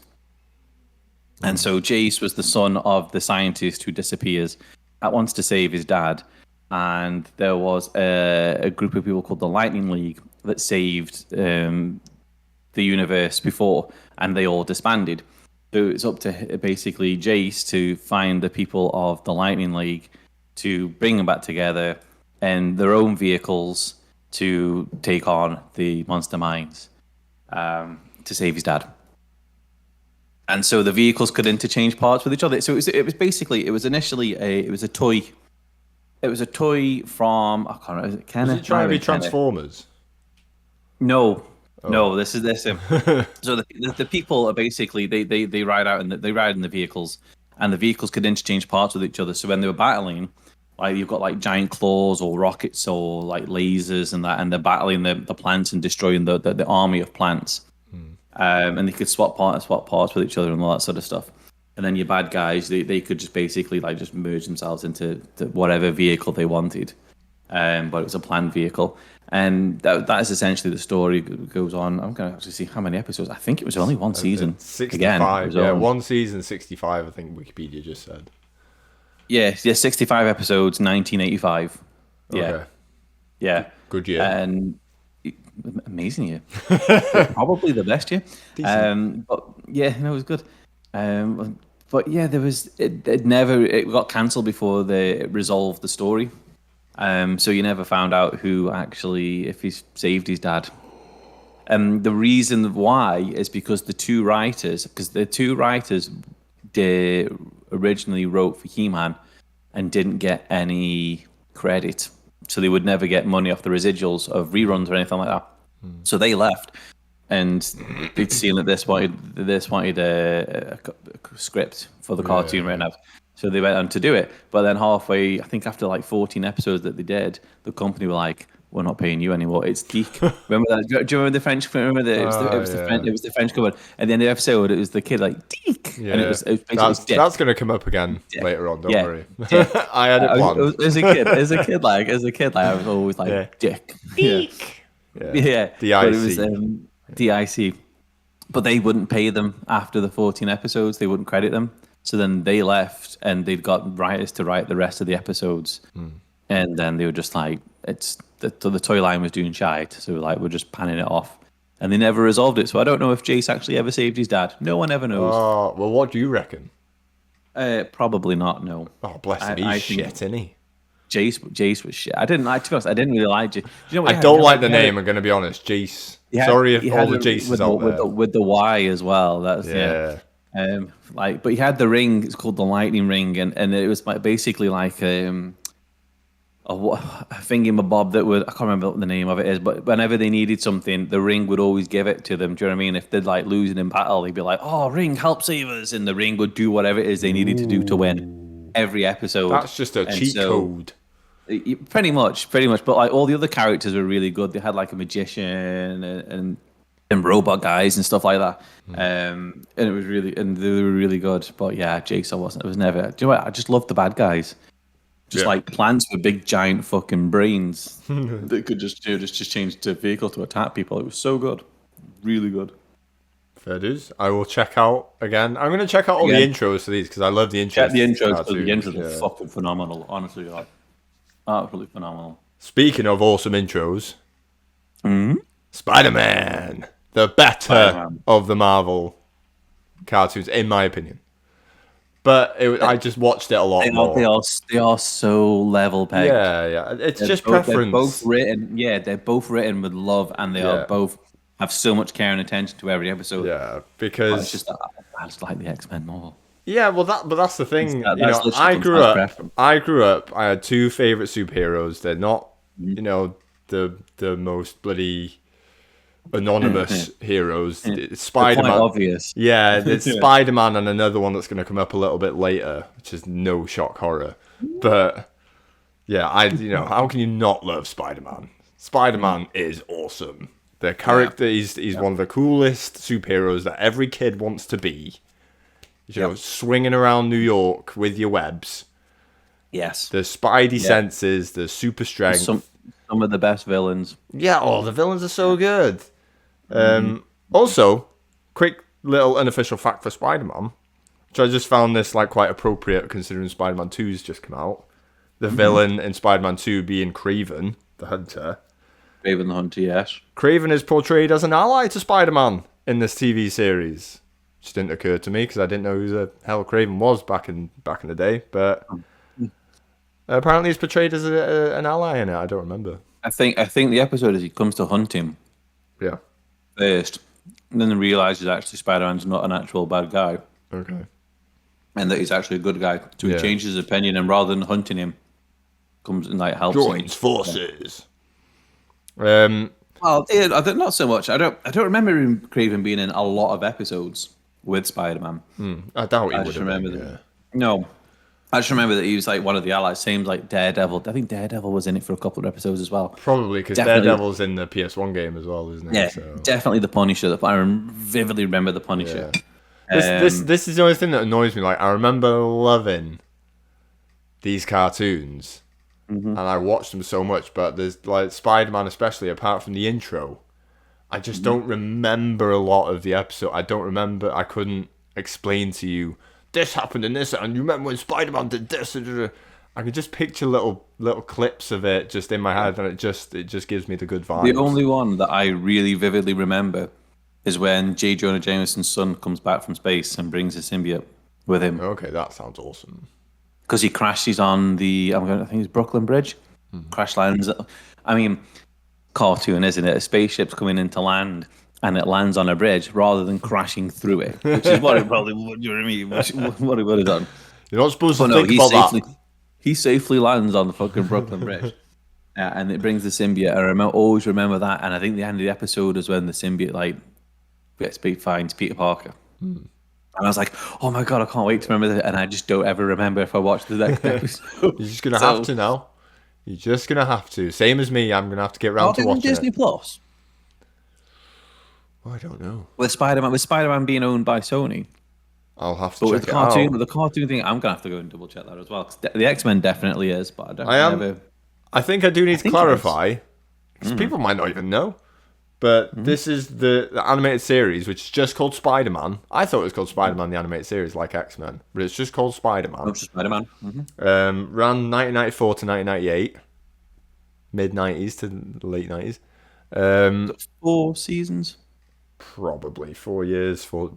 And so Jace was the son of the scientist who disappears, that wants to save his dad. And there was a group of people called the Lightning League that saved the universe before, and they all disbanded. So it's up to basically Jace to find the people of the Lightning League to bring them back together in their own vehicles to take on the Monster Minds to save his dad. And so the vehicles could interchange parts with each other. So it was initially a toy. It was a toy from, I can't remember, is it Kenner? Was it trying to be Transformers? No. This is this. So the people are basically they ride out and they ride in the vehicles, and the vehicles could interchange parts with each other. So when they were battling, like you've got like giant claws or rockets or like lasers and that, and they're battling the plants and destroying the army of plants. And they could swap parts with each other and all that sort of stuff. And then your bad guys, they could just basically like just merge themselves into whatever vehicle they wanted. But it was a planned vehicle. And that is essentially the story that goes on. I'm going to actually see how many episodes. I think it was only one season. 65. Again, one season, 65, I think Wikipedia just said. Yeah, 65 episodes, 1985. Yeah. Okay. Yeah. Good year. And amazing year. Probably the best year. But yeah, no, it was good. But yeah, there was it got cancelled before they resolved the story. So you never found out who actually, if he saved his dad. The reason why is because the two writers originally wrote for He-Man and didn't get any credit. So they would never get money off the residuals of reruns or anything like that. So they left, and they'd seen that this wanted a script for the cartoon right now. So they went on to do it. But then halfway, I think after like 14 episodes that they did, the company were like, "We're not paying you anymore. It's geek." Remember that? Do you remember the French? Remember that it was the French cover. At the end of the episode, it was the kid like "Dick," and it was basically that's going to come up again later on. Don't worry. I had it planned. As a kid, I was always like Dick. Dick. Yeah. DIC. But it was DIC. But they wouldn't pay them after the 14 episodes. They wouldn't credit them. So then they left, and they'd got writers to write the rest of the episodes. And then they were just like, the toy line was doing shite. So like, we're just panning it off. And they never resolved it. So I don't know if Jace actually ever saved his dad. No one ever knows. Oh, well, what do you reckon? Probably not, no. Oh, bless him. He's shit, isn't he? Jace was shit. To be honest, I didn't really like Jace. You know I don't like the name, I'm going to be honest. Jace. Sorry if all the Jaces out there. With the Y as well. That's but he had the ring. It's called the Lightning Ring, and it was basically like a thingamabob that would, I can't remember what the name of it is, but whenever they needed something, the ring would always give it to them. Do you know what I mean? If they'd like losing in battle, they'd be like, "Oh, ring, help save us," and the ring would do whatever it is they needed to do to win every episode. That's just a cheat code. Pretty much. But like all the other characters were really good. They had like a magician and robot guys and stuff like that. And it was really, and they were really good. But yeah, Jigsaw wasn't. It was never. Do you know what? I just loved the bad guys. Just like plants with big giant fucking brains that could just change to vehicle to attack people. It was so good, really good. Fair dues. I will check out again. I'm going to check out all the intros to these because I love the intros. Check the intros. The intros are fucking phenomenal. Honestly, like absolutely phenomenal. Speaking of awesome intros, Spider-Man, the better of the Marvel cartoons, in my opinion. But I just watched it a lot more. They are so level pegged. Yeah. It's just preference. They're both written with love, and they are both have so much care and attention to every episode. Yeah, because it's just I just like the X-Men more. Yeah, well, that's the thing. I grew up. I had two favorite superheroes. They're not, the most bloody anonymous heroes. It's Spider-Man. Quite obvious. Yeah, it's Spider-Man and another one that's going to come up a little bit later, which is no shock horror. But yeah, how can you not love Spider-Man? Spider-Man is awesome. The character, he's one of the coolest superheroes that every kid wants to be. Swinging around New York with your webs. Yes. The spidey senses, the super strength. Some of the best villains. Yeah, the villains are so good. Also, quick little unofficial fact for Spider-Man, which I just found this like quite appropriate considering Spider-Man 2's just come out. The villain in Spider-Man 2 being Kraven, the Hunter. Kraven the Hunter, yes. Kraven is portrayed as an ally to Spider-Man in this TV series. Which didn't occur to me because I didn't know who the hell Kraven was back in the day. But apparently he's portrayed as an ally in it. I don't remember. I think the episode is he comes to hunt him. Yeah. First, and then realizes actually Spider-Man's not an actual bad guy. Okay. And that he's actually a good guy. So he changes his opinion, and rather than hunting him, comes and like helps joins forces. Well, not so much. I don't remember Kraven being in a lot of episodes with Spider-Man. I doubt he would have. No. I just remember that he was like one of the allies, same like Daredevil. I think Daredevil was in it for a couple of episodes as well. Probably because Daredevil's in the PS1 game as well, isn't it? Yeah, definitely the Punisher. I vividly remember the Punisher. Yeah. This is the only thing that annoys me. Like I remember loving these cartoons, and I watched them so much. But there's like Spider-Man, especially apart from the intro, I just don't remember a lot of the episode. I don't remember. I couldn't explain to you. This happened in this, and you remember when Spider-Man did this? I can just picture little clips of it just in my head, and it just gives me the good vibes. The only one that I really vividly remember is when J. Jonah Jameson's son comes back from space and brings a symbiote with him. Okay, that sounds awesome. Because he crashes on I think it's Brooklyn Bridge. Crash lands. Cartoon, isn't it? A spaceship's coming into land. And it lands on a bridge rather than crashing through it, which is what it probably would. You know what I mean? What he would have done. You're not supposed to think about that. He safely lands on the fucking Brooklyn Bridge, and it brings the symbiote. I always remember that. And I think the end of the episode is when the symbiote finds Peter Parker. And I was like, "Oh my god, I can't wait to remember that." And I just don't ever remember if I watched the next episode. You're just gonna have to now. You're just gonna have to. Same as me. I'm gonna have to get around to watching Disney Plus. I don't know. With Spider-Man being owned by Sony, I'll have to check it out. With the cartoon thing, I'm gonna have to go and double check that as well. 'Cause the X-Men definitely is, but I think I do need to clarify because people might not even know. But this is the animated series, which is just called Spider-Man. I thought it was called Spider-Man, the animated series, like X-Men, but it's just called Spider-Man. It's just Spider-Man. Ran 1994 to 1998, mid 90s to late 90s. 4 seasons. Probably 4 years. 4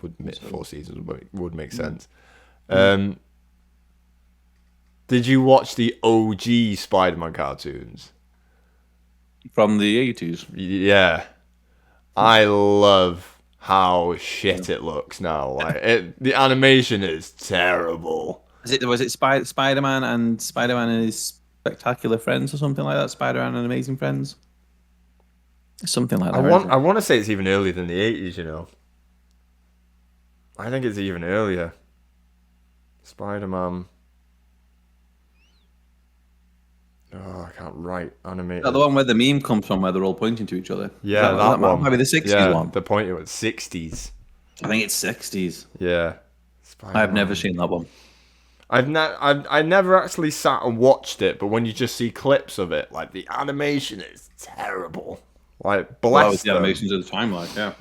seasons would make sense. Did you watch the OG Spider-Man cartoons from the 80s? Yeah, I love how shit it looks now. Like the animation is terrible. Was it Spider-Man and his Spectacular Friends or something like that? Spider-Man and Amazing Friends. Something like that. I want to say it's even earlier than the 80s, I think it's even earlier. Spider-Man. Oh, that right animated? Is that the one where the meme comes from, where they're all pointing to each other? Yeah, that one. Might be the 60s yeah, one. The point it was 60s. I think it's 60s. Yeah. I've never seen that one. I've never actually sat and watched it, but when you just see clips of it, like the animation is terrible. Like bless Well, that was the them. animations at the time, like yeah.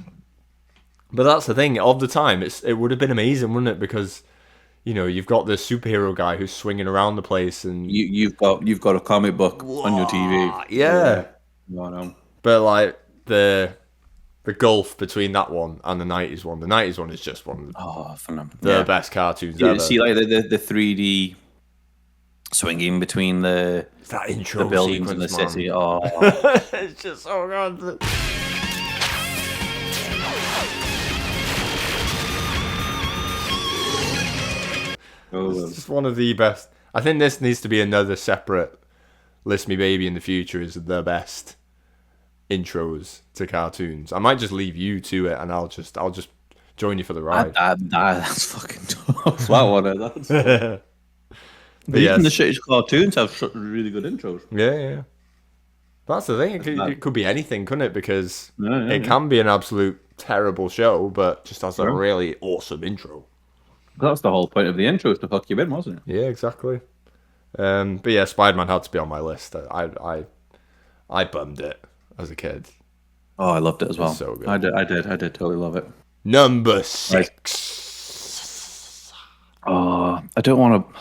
But that's the thing. Of the time, it would have been amazing, wouldn't it? Because you've got this superhero guy who's swinging around the place, and You've got a comic book on your TV. Yeah. I know. But like the gulf between that one and the 90s one. The 90s one is just one of phenomenal. the best cartoons ever. See, like the 3D swinging between the intro buildings in the sequence, city. man. Oh, It's just so good. It's just one of the best. I think this needs to be another separate List Me Baby in the future is the best intros to cartoons. I might just leave you to it, and I'll just join you for the ride. that's fucking tough. That one, that's. But Even yes. the shittiest cartoons have really good intros. Yeah. That's the thing. It could be anything, couldn't it? Because Yeah, it can be an absolute terrible show, but just has a Yeah. really awesome intro. That's the whole point of the intro, is to fuck you in, wasn't it? Yeah, exactly. But yeah, Spider-Man had to be on my list. I bummed it as a kid. Oh, I loved it as well. so good. I did totally love it. Number 6. Oh, I don't want to.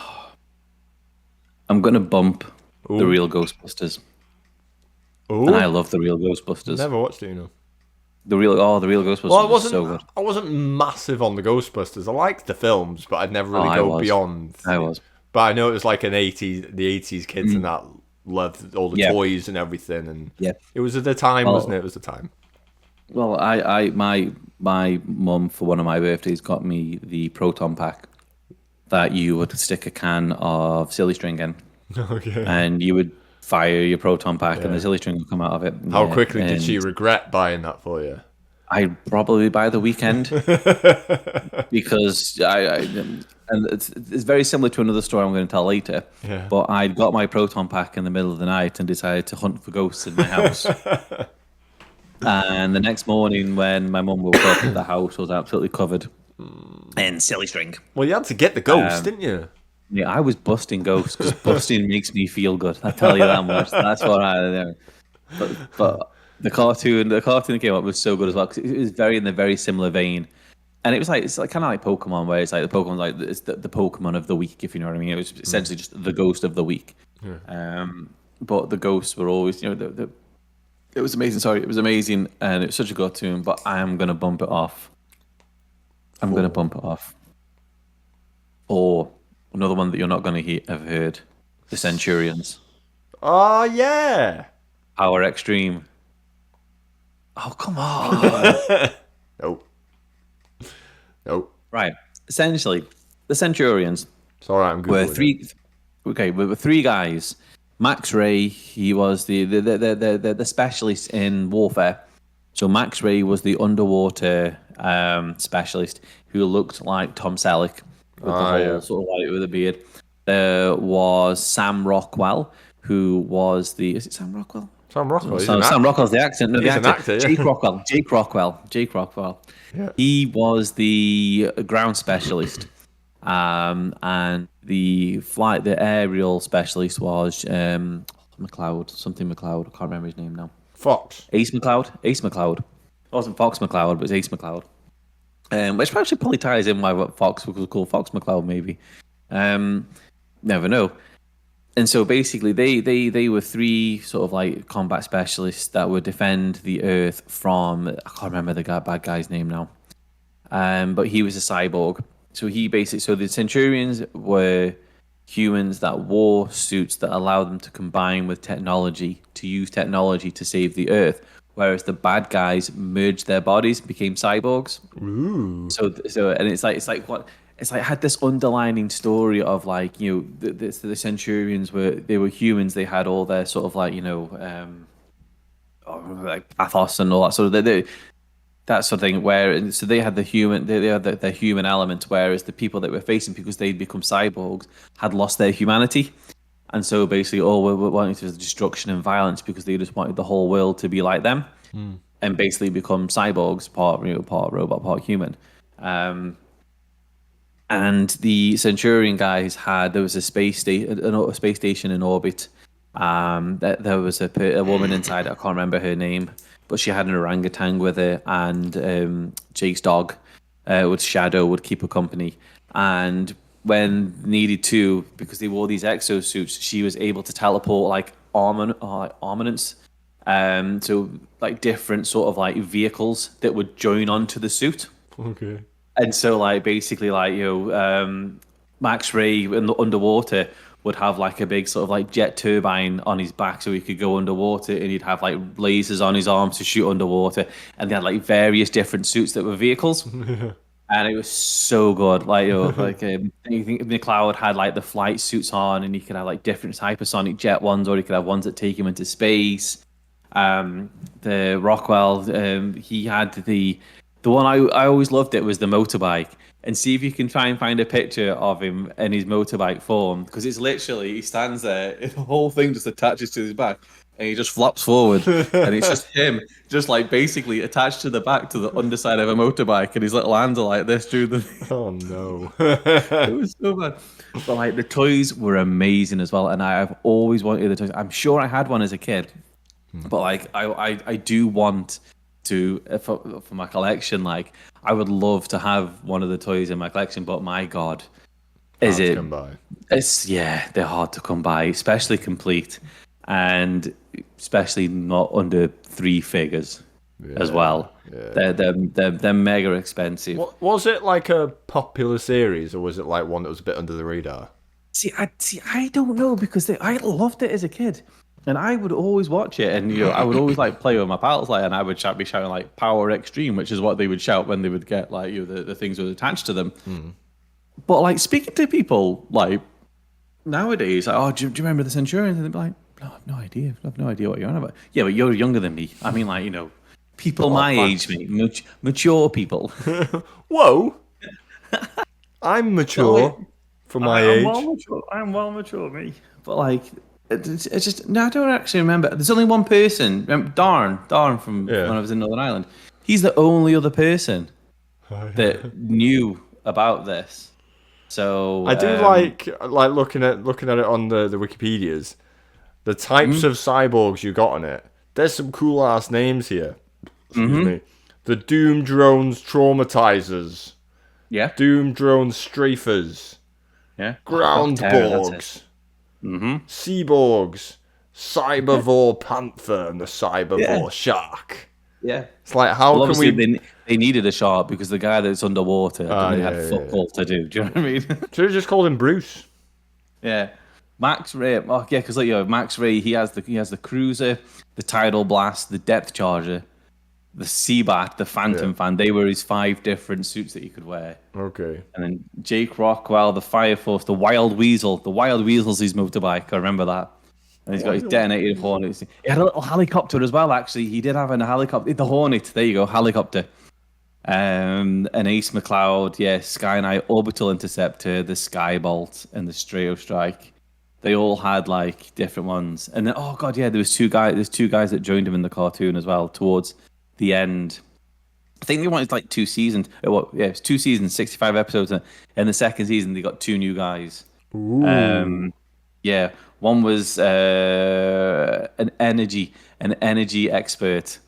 I'm gonna bump the Ooh. real Ghostbusters, Ooh, and I love the real Ghostbusters. never watched it, The real Ghostbusters Well, was so good. I wasn't massive on the Ghostbusters. I liked the films, but I'd never really I go was. beyond. I was. But I know it was like the 80s kids and that loved all the Yeah. toys and everything, and Yeah. it was at the time, wasn't it? It was the time. Well, my mum for one of my birthdays got me the Proton pack that you would stick a can of silly string in, Okay. and you would fire your Proton pack, and the silly string would come out of it. How Yeah, quickly did and she regret buying that for you? I'd probably by the weekend because and it's very similar to another story I'm going to tell later. Yeah. But I'd got my Proton pack in the middle of the night and decided to hunt for ghosts in my house. And the next morning, when my mum woke up, the house was absolutely covered in silly string. Well, you had to get the ghost, didn't you? Yeah, I was busting ghosts because busting makes me feel good. I tell you that much. That's what I. But the cartoon that came up was so good as well because it was very in the very similar vein, and it's like kind of like Pokemon, where it's like the Pokemon like it's the Pokemon of the week, if you know what I mean. It was essentially just the ghost of the week. But the ghosts were always, it was amazing. Sorry, it was amazing, and it was such a good tune. But I am gonna bump it off. I'm gonna bump it off. Or another one that you're not gonna have heard, the Centurions. Oh, yeah. Power Extreme. Oh, come on. Nope. Right. Essentially, the Centurions It's all right, I'm were Googling it. we were three guys. Max Ray, he was the specialist in warfare. So Max Ray was the underwater specialist who looked like Tom Selleck with the whole sort of like with a beard. There was Sam Rockwell, who was is it Sam Rockwell? Sam Rockwell. Sam Rockwell's the accent. No, the He's an actor. actor, yeah. Jake Rockwell. Yeah. He was the ground specialist, and the aerial specialist was McLeod. I can't remember his name now. Fox. Ace McLeod. It wasn't Fox McLeod, but it was Ace McLeod. Which probably ties in why Fox was called Fox McLeod, maybe. Never know. And so basically, they were three sort of like combat specialists that would defend the Earth from, I can't remember the bad guy's name now, but he was a cyborg. So the Centurions were humans that wore suits that allowed them to combine with technology, to use technology to save the Earth, whereas the bad guys merged their bodies and became cyborgs. Ooh. So and it's like what. It's like had this underlining story of like the Centurions were humans. They had all their sort of like like pathos and all that sort of that sort of thing. Where so they had the human the human element, whereas the people that were facing because they'd become cyborgs had lost their humanity. And so basically, all we wanted was destruction and violence because they just wanted the whole world to be like them, and basically become cyborgs, part robot, part human. And the Centurion guys there was a space station in orbit. There was a woman inside. I can't remember her name, but she had an orangutan with her, and Jake's dog, with Shadow, would keep her company. And when needed to, because they wore these exosuits, she was able to teleport like armaments, so like different sort of like vehicles that would join onto the suit. Okay. And so, like, basically, like, Max Ray in the underwater would have like a big sort of like jet turbine on his back so he could go underwater, and he'd have like lasers on his arms to shoot underwater, and they had like various different suits that were vehicles. And it was so good. Like, you think McLeod had like the flight suits on, and he could have like different hypersonic jet ones, or he could have ones that take him into space. The Rockwell, he had the one I always loved. It was the motorbike. And see if you can try and find a picture of him in his motorbike form, because it's literally, he stands there, the whole thing just attaches to his back, and he just flops forward, and it's just him, just like basically attached to the back, to the underside of a motorbike, and his little hands are like this through the. Oh no! It was so bad. But like the toys were amazing as well, and I've always wanted the toys. I'm sure I had one as a kid, but like I do want to for my collection. Like, I would love to have one of the toys in my collection, but my God, Hard to come by. They're hard to come by, especially complete, and especially not under 3 figures as well. Yeah. They're mega expensive. Was it like a popular series, or was it like one that was a bit under the radar? I don't know, because I loved it as a kid. And I would always watch it, and I would always like play with my pals, like, and I would be shouting like "Power Extreme," which is what they would shout when they would get like the things that were attached to them. But like speaking to people like nowadays, like, oh, do you remember the Centurions? And they'd be like, no, I have no idea. I have no idea what you're on about. Yeah, but you're younger than me. I mean, like, people my age, mate, mature people. Whoa, I'm mature for my age. I'm well mature, me. But like. It's just no, I don't actually remember. There's only one person. Remember Darn from when I was in Northern Ireland. He's the only other person that knew about this. So I do like looking at it on the Wikipedias. The types of cyborgs you got on it. There's some cool ass names here. Excuse me. The Doom Drones Traumatizers. Yeah. Doom Drones Strafers. Yeah. Groundborgs. Seaborgs, Cybervore Panther, and the Cybervore Shark. Yeah, it's like, how can we? They needed a shark because the guy that's underwater had football to do. Do you know what I mean? Should have just called him Bruce. Yeah, Max Ray. Oh yeah, because Max Ray, he has the Cruiser, the Tidal Blast, the Depth Charger, the Seabat, the Phantom Fan. They were his 5 different suits that he could wear. Okay. And then Jake Rockwell, the Fire Force, the Wild Weasel. The Wild Weasel's his motorbike. I remember that. And he's got his detonated Hornet. He had a little helicopter as well, actually. He did have a helicopter. The Hornet. There you go. Helicopter. An Ace McLeod. Yeah. Sky Knight, Orbital Interceptor, the Skybolt, and the Strayo Strike. They all had like different ones. And then, oh God, yeah, there's 2 guys that joined him in the cartoon as well towards the end. I think they wanted like 2 seasons. It's 2 seasons, 65 episodes. And in the second season, they got 2 new guys. Ooh. Yeah, one was an energy expert.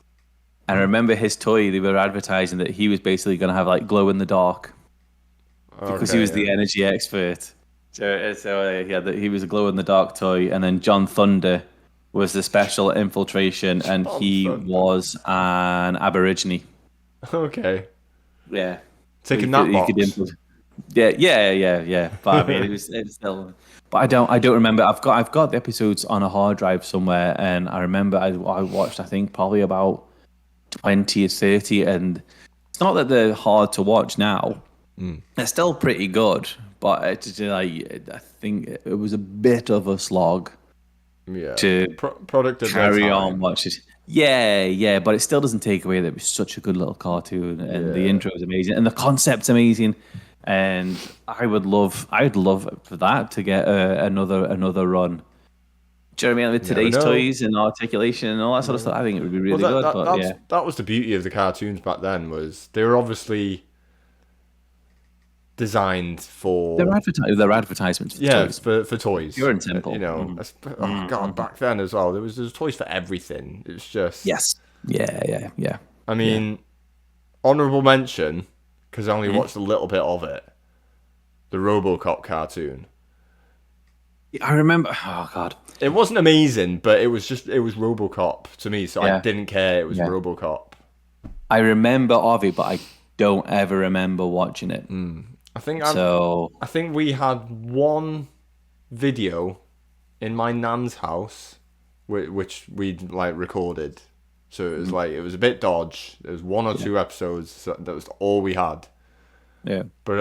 And I remember his toy. They were advertising that he was basically going to have like glow in the dark because he was the energy expert. So he was a glow in the dark toy, and then John Thunder was the special infiltration, and he was an Aborigine. Okay. Yeah. Taking that box. Yeah. But I mean, it's still. But I don't remember. I've got the episodes on a hard drive somewhere, and I remember I watched, I think, probably about 20 or 30, and it's not that they're hard to watch now. They're still pretty good, but it's like, I think it was a bit of a slog. Yeah, to product of carry on watch it. Yeah, but it still doesn't take away that it was such a good little cartoon, and the intro is amazing, and the concept's amazing, and I'd love for that to get another run. Do you know what I mean? With Never today's know. toys and articulation and all that sort of stuff, I think it would be really good. But yeah, that was the beauty of the cartoons back then. Was they were obviously designed for they're advertisements. For toys. for toys. Pure and simple. You know, oh god, back then as well, there was toys for everything. It's just Yes. Yeah. I mean, honorable mention because I only watched a little bit of it. The RoboCop cartoon. I remember. Oh god, It wasn't amazing, but it was RoboCop to me, so I Yeah. didn't care. It was Yeah. RoboCop. I remember of it, but I don't ever remember watching it. I think So I think we had one video in my nan's house, which we'd like recorded. So it was it was a bit dodge. There was one or two episodes. So that was all we had. yeah, But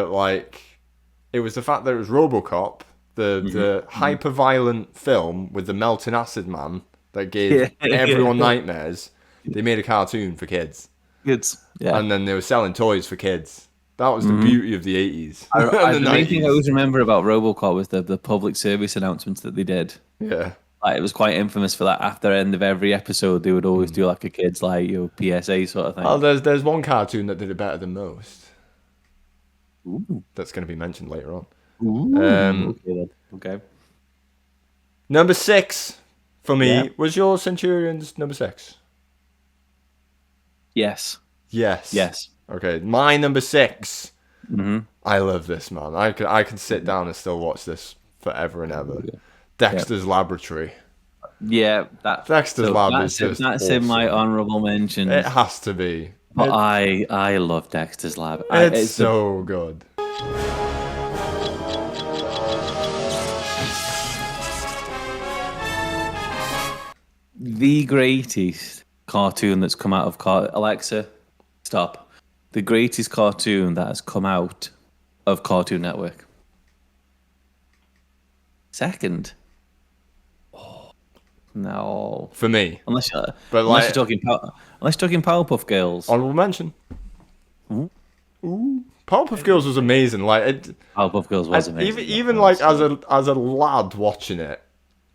it was the fact that it was RoboCop, the hyper violent film with the melting acid man that gave everyone nightmares. They made a cartoon for kids, it's yeah. and then they were selling toys for kids. That was the beauty of the 80s. The and the main thing I 90s. always remember about RoboCop was the public service announcements that they did. Yeah. Like, it was quite infamous for that. After the end of every episode, they would always do like a kids like PSA sort of thing. Oh, there's one cartoon that did it better than most. Ooh. That's going to be mentioned later on. Okay, then. Okay. Number 6 for me Yeah. was your Centurions number 6. Yes. Yes. Okay, my number 6. Mm-hmm. I love this, man. I could sit down and still watch this forever and ever. Dexter's Laboratory. Yeah, that Dexter's Lab is just that's in my awesome. honourable mentions. It has to be. But I love Dexter's Lab. It's so good. The greatest cartoon that's come out of Alexa, stop. The greatest cartoon that has come out of Cartoon Network. Second. Oh, no. For me. Unless you're like- talking Powerpuff Girls. Honorable mention. Ooh. Powerpuff Girls was amazing. Powerpuff Girls was amazing. Even like as a lad watching it,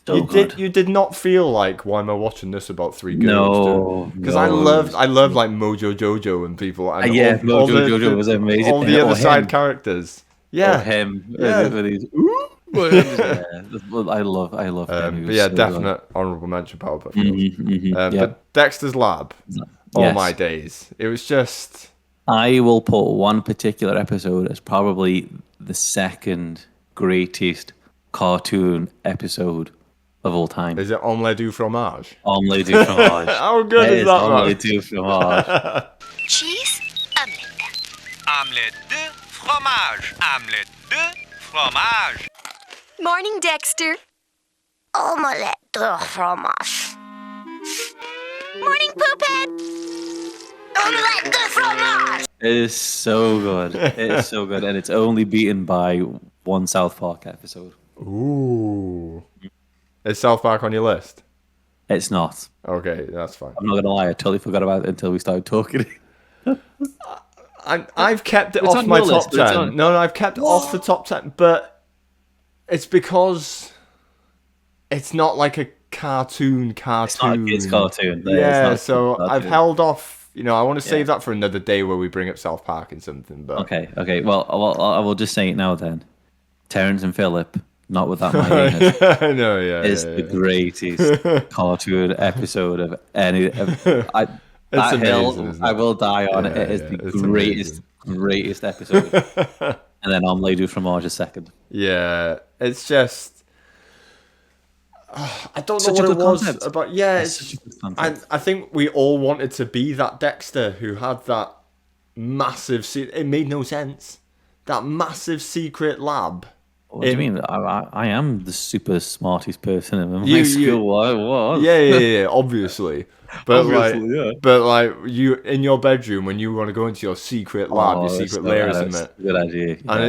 So good. you did not feel like, why am I watching this about 3 girls? No, Because no. I loved like Mojo Jojo and people. And Yeah, all Mojo Jojo was amazing. All the Or other side him. characters. Or Yeah. him. Yeah. With his, yeah, I love him. He But was yeah, so definite honorable mention Powerpuff Girls. good. Yeah. But Dexter's Lab, all Yes. my days. It was just I will put one particular episode as probably the second greatest cartoon episode of all time. is it Omelette du Fromage? Omelette du fromage. How good is that, man? Omelette du fromage. Cheese omelette. Omelette de fromage. Omelette de fromage. Morning, Dexter. Omelette de fromage. Morning, Poophead. Omelette de fromage. It is so good. It is so good, and it's only beaten by one South Park episode. Ooh. Is South Park on your list? It's not. Okay, that's fine. I'm not gonna lie. I totally forgot about it until we started talking. I've kept it It's off on my your top list, it's 10. on- No, I've kept it off the top 10, but it's because it's not like a cartoon. It's not a kids' cartoon. It's Yeah, not a so kids' I've cartoon. held off. I want to save that for another day where we bring up South Park and something. But Okay. Well, I will just say it now then. Terrence and Phillip, not with that my name, I know, yeah. is yeah, the yeah. greatest cartoon episode of any. That hill, amazing, isn't I it? will die on it. Yeah, It is yeah, the it's greatest episode. And then Omelette du fromage is second. Yeah, it's just. I don't Such know a what it good was concept. about. Yeah, It's such a good concept. I think we all wanted to be that Dexter who had that massive. It made no sense. That massive secret lab. What do you mean? I am the super smartest person in my You- school. I was. Yeah, obviously. But Obviously, yeah. you in your bedroom when you want to go into your secret lab, your secret lair, isn't that's it? a good idea. And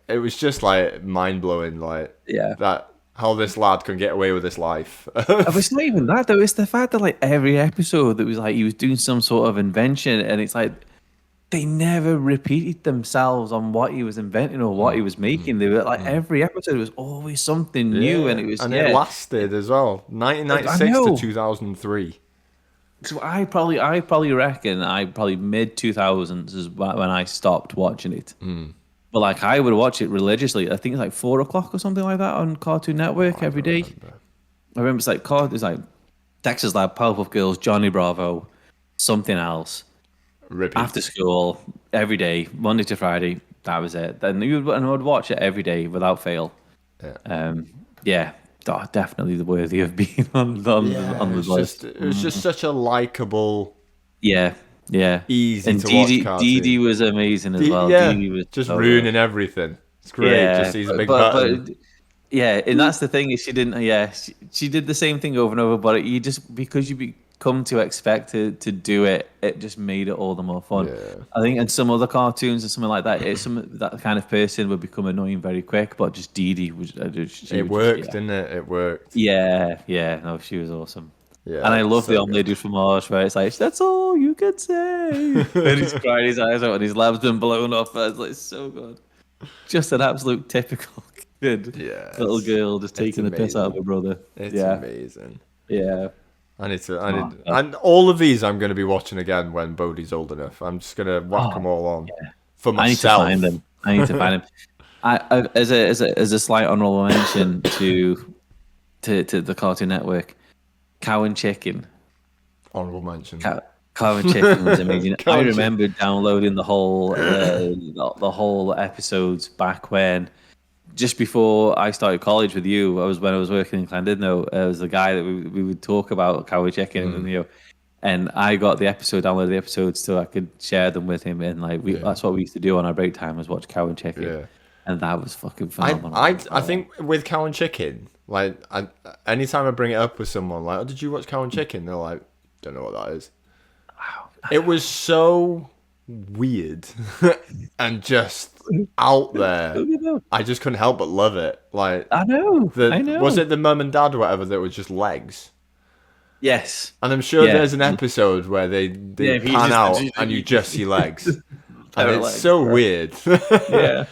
it was just like mind blowing, like Yeah. that how this lad can get away with this life. But it's not even that though. It's the fact that like every episode that was like he was doing some sort of invention, and it's like they never repeated themselves on what he was inventing or what he was making. They were like every episode was always something new, and it was it lasted as well. 1996 to 2003. So I probably reckon mid 2000s is when I stopped watching it. But like I would watch it religiously. I think it's like 4:00 or something like that on Cartoon Network every day. I remember it's like Dexter's Lab, Powerpuff Girls, Johnny Bravo, something else. Repeat. After school, every day, Monday to Friday. That was it. Then I would watch it every day without fail. Yeah. Definitely worthy of being on the list. It was just such a likable. Yeah. Easy and to watch cartoon. Dee Dee was amazing as well. Yeah, Dee Dee was just ruining everything. It's great. Yeah, just he's a big button. Yeah, and that's the thing is she didn't. Yeah, she did the same thing over and over, but you just because you become to expect to do it, it just made it all the more fun. Yeah. I think in some other cartoons or something like that, that kind of person would become annoying very quick. But just Dee Dee was. It worked, didn't it? It worked. Yeah. No, she was awesome. Yeah, and I love the Omelette from Mars, where it's like, that's all you can say. And he's crying his eyes out and his lab's been blown off. It's like, so good. Just an absolute typical kid. Yeah. Little girl just taking the piss out of her brother. It's amazing. Yeah. And all of these I'm going to be watching again when Bodhi's old enough. I'm just going to whack them all on for myself. I need to find them. I as a slight honorable mention to the Cartoon Network, Cow and Chicken. Honorable mention. Cow and Chicken was amazing. I remember downloading the whole episodes back when, just before I started college with you. When I was working in Llandudno. I was the guy that we would talk about Cow and Chicken, and I got the downloaded the episodes so I could share them with him, and that's what we used to do on our break time, was watch Cow and Chicken. Yeah. And that was fucking phenomenal. I think with Cow and Chicken, like, anytime I bring it up with someone, like, oh, did you watch Cow and Chicken? They're like, don't know what that is. Wow. It was so weird and just out there. I just couldn't help but love it. Like, I know. Was it the mum and dad or whatever that was just legs? Yes. And I'm sure there's an episode where they pan out and you just see legs. And it's so weird. Yeah.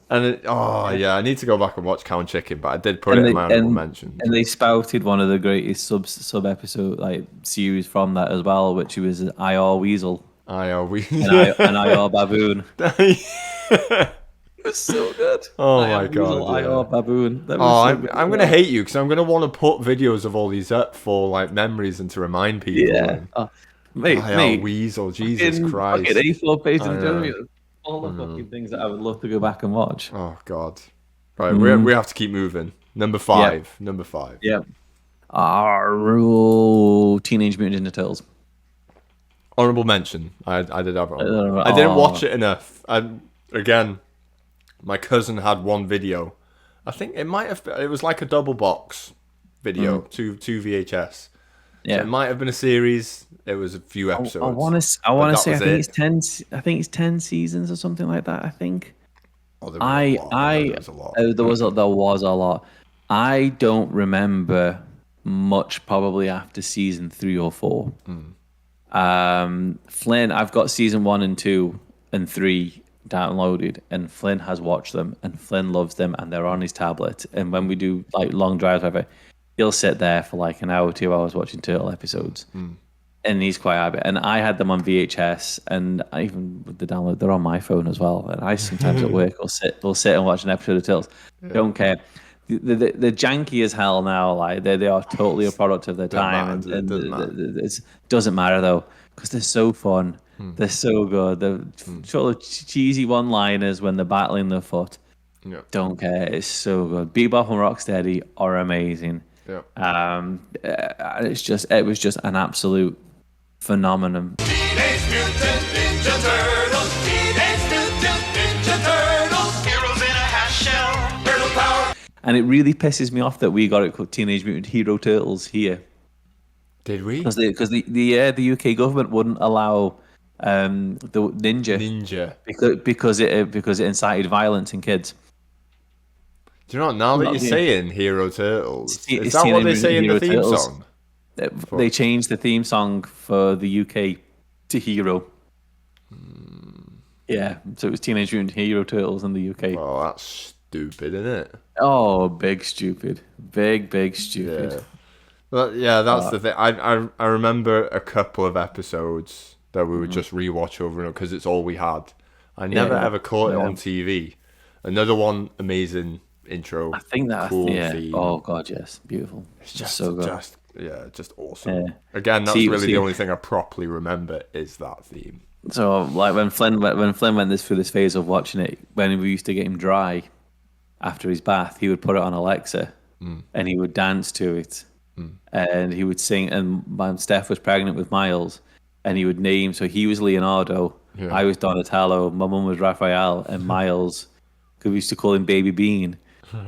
And I need to go back and watch Cow and Chicken, but I did put it in my honorable mention. And they spouted one of the greatest sub episode series from that as well, which was IR Weasel. IR Weasel. And IR Baboon. It was so good. Oh my god. IR Baboon. I'm gonna hate you because I'm gonna want to put videos of all these up for like memories and to remind people. Yeah. Mate, Weasel, Jesus Christ. Fucking A4 page and all the fucking things that I would love to go back and watch. Oh god. Right, we have to keep moving. Number 5. Number 5. Yeah. Teenage Mutant Ninja Turtles. Honorable mention. I did have it. I didn't watch it enough. Again, my cousin had one video. I think it might have been, it was like a double box video, two VHS. Yeah, so it might have been a series. It was a few episodes. I want to say I think it's 10. I think it's 10 seasons or something like that. I think. Oh, there was a lot. There was a lot. I don't remember much. Probably after season 3 or 4. Flynn, I've got season 1 and 2 and 3 downloaded, and Flynn has watched them, and Flynn loves them, and they're on his tablet. And when we do like long drives, whatever, he'll sit there for like an hour, 2 hours watching Turtle episodes, and he's quite happy. And I had them on VHS, and I even with the download, they're on my phone as well. And I sometimes at work will sit and watch an episode of Turtles. Don't care. They're janky as hell now. Like they are totally a product of their time, and it doesn't matter though, because they're so fun. They're so good. They're sort of cheesy one-liners when they're battling the foot. Yeah. Don't care. It's so good. Bebop and Rocksteady are amazing. Yeah. It was just an absolute phenomenon. Teenage Mutant Ninja Turtles. Teenage Mutant Ninja Turtles. Heroes in a half shell. Turtle power. And it really pisses me off that we got it called Teenage Mutant Hero Turtles here. Did we? Because the UK government wouldn't allow the ninja because it incited violence in kids. Do you know what? Now that you're saying Hero Turtles, is that what they say in the theme song? They changed the theme song for the UK to Hero. Yeah, so it was Teenage Mutant Hero Turtles in the UK. Oh, that's stupid, isn't it? Oh, big stupid. Big stupid. Yeah. But yeah, that's the thing. I remember a couple of episodes that we would just rewatch over and over because it's all we had. I never ever caught it on TV. Another one, amazing intro. I think that, cool yeah. theme. Oh, God, yes. Beautiful. It's just so good. just awesome. Yeah. Again, that's See- really see- the only thing I properly remember is that theme. So, like, when Flynn went through this phase of watching it, when we used to get him dry after his bath, he would put it on Alexa and he would dance to it. And he would sing, and my Steph was pregnant with Miles, and he would name, so he was Leonardo, Yeah. I was Donatello, my mum was Raphael, and Miles, because we used to call him Baby Bean.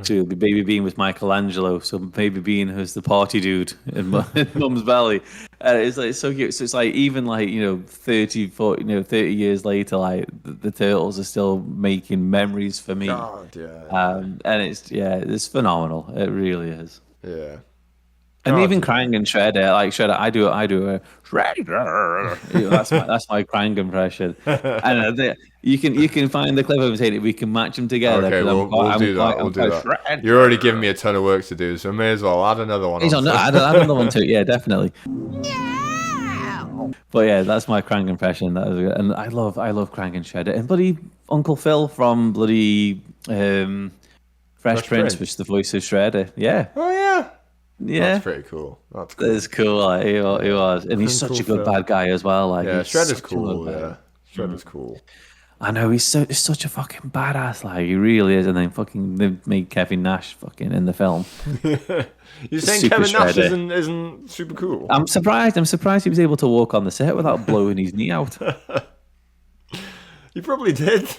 So the Baby Bean was Michelangelo, so Baby Bean was the party dude in mum's belly. And it's like so cute. So it's like even like 30, 40, 30 years later, like the turtles are still making memories for me. God, yeah. And it's phenomenal. It really is. Yeah. And God, even yeah. Krang and Shredder, like Shredder, I do a Shredder. That's my Krang impression. And you can find the clip of him saying it. We can match them together. Okay, 'cause we'll do that. We'll do that. Shredder. You're already giving me a ton of work to do, so may as well add another one. He's on. Add another one too. Yeah, definitely. But yeah, that's my Krang impression. That was good. And I love Krang and Shredder and bloody Uncle Phil from bloody Fresh Prince, which is the voice of Shredder. Yeah, Oh yeah. yeah. That's pretty cool. That's cool. It's cool. Like, he was, and he's such a Uncle good Phil. bad guy as well. Like, Yeah, he's Shredder's such a cool. good guy. Yeah, Shredder's cool. I know he's such a fucking badass. Like, he really is. And then fucking they made Kevin Nash fucking in the film. You're saying Super Kevin Nash Shredder. isn't super cool? I'm surprised he was able to walk on the set without blowing his knee out. You probably did.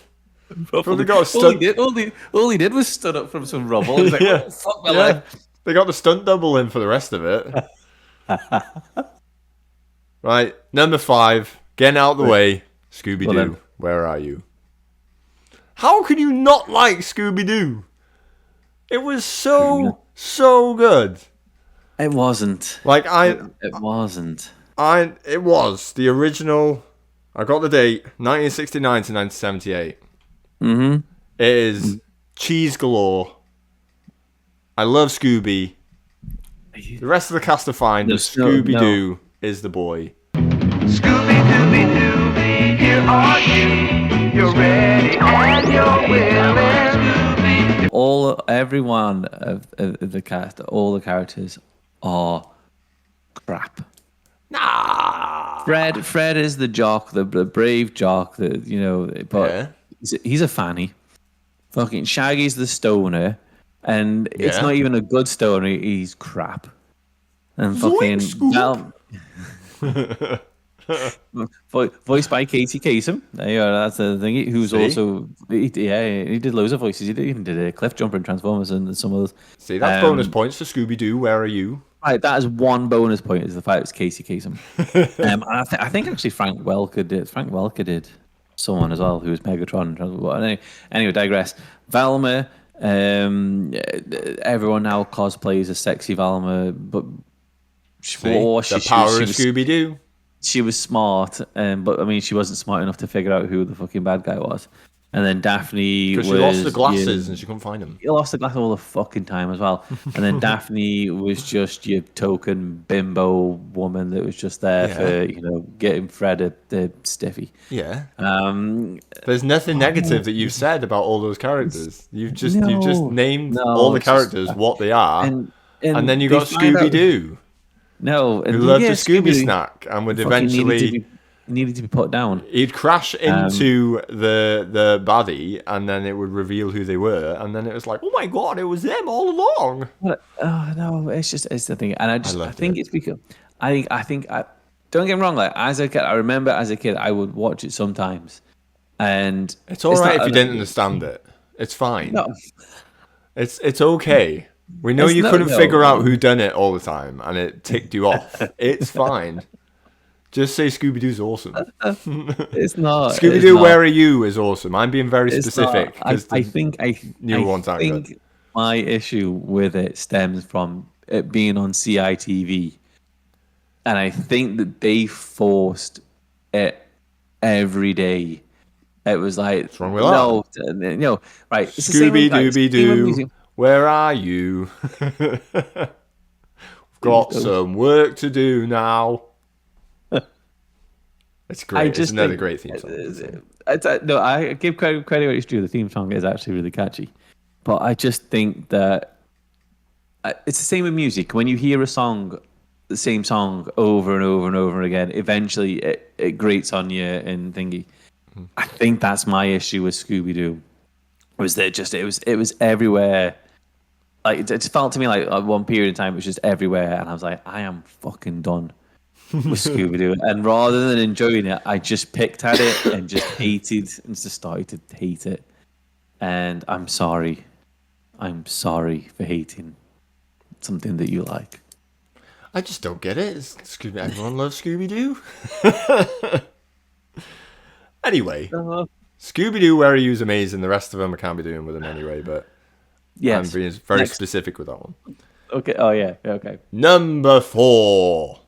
Probably got a All stunt. all he did was stood up from some rubble. He's like, Yeah. oh, fuck my Yeah. life. They got the stunt double in for the rest of it. Right, number 5. Getting out of the way. Scooby Well Doo. then. Where are you? How could you not like Scooby Doo? It was so good. It wasn't. Like It wasn't. it was the original. I got the date, 1969 to 1978. Mm-hmm. It is cheese galore. I love Scooby. The rest of the cast are fine, but There's no- Scooby Doo is the boy. Scooby-Dooby-Dooby, here are you. You're ready and you're willing. Every one of the cast, all the characters are crap. Nah. Fred is the jock, the brave jock, but Yeah. he's a fanny. Fucking Shaggy's the stoner, and it's Yeah. not even a good stoner. He's crap. And fucking Zoink, voiced by Katie Kasem. There you go. That's the thing. Who's See? also he did loads of voices. He even did a Cliff Jumper in Transformers and some others. See, that's bonus points for Scooby Doo. Where are you? Right, that is one bonus point. Is the fact it's Casey Kasem. I think actually Frank Welker did. Frank Welker did someone as well who was Megatron. And Transformers. Anyway, digress. Velma. Everyone now cosplays as sexy Velma, but The power of Scooby Doo. she was smart, but I mean, she wasn't smart enough to figure out who the fucking bad guy was. And then Daphne Because was she lost the glasses and she couldn't find them. He lost the glass all the fucking time as well. And then Daphne was just your token bimbo woman that was just there for getting Fred a stiffy. Yeah. Um, There's nothing negative that you've said about all those characters. You've just named all the it's just- characters what they are, and then you they got find out- Scooby Doo, No, who loved yeah, a Scooby Scooby snack, and would fucking eventually needed to be put down. he'd crash into the baddie, and then it would reveal who they were, and then it was like, oh my god, it was them all along. But, no, it's the thing, and I loved think it. it's because I don't get me wrong. Like as a kid, I remember as a kid, I would watch it sometimes, and It's all right not- if you didn't understand it. It's fine. No, It's okay. We know It's you not- couldn't no. figure out who done it all the time, and it ticked you off. It's fine. Just say Scooby Doo's awesome. it's not. Scooby it's Doo, not. Where are you? Is awesome. I'm being very It's specific. not. 'cause I the think new ones aren't good. think my issue with it stems from it being on CITV, and I think that they forced it every day. It was like, What's wrong with no, right. It's the same Scooby with, like, Dooby it's the same with Doo, music. where are you? We've got some work to do now. It's great. It's another great theme song. I give credit where it's due. The theme song is actually really catchy, but I just think that it's the same with music. When you hear a song, the same song over and over and over again, eventually it grates on you and thingy. I think that's my issue with Scooby Doo. Was that just it was everywhere. Like it felt to me like at one period of time it was just everywhere, and I was like, I am fucking done with Scooby Doo. And rather than enjoying it, I just picked at it and just hated and just started to hate it. And I'm sorry for hating something that you like. I just don't get it. Everyone loves Scooby Doo. Anyway, Scooby Doo, Where Are You's amazing. The rest of them I can't be doing with them anyway, but yes. I'm being very specific with that one. Okay. Oh yeah. Okay. Number 4.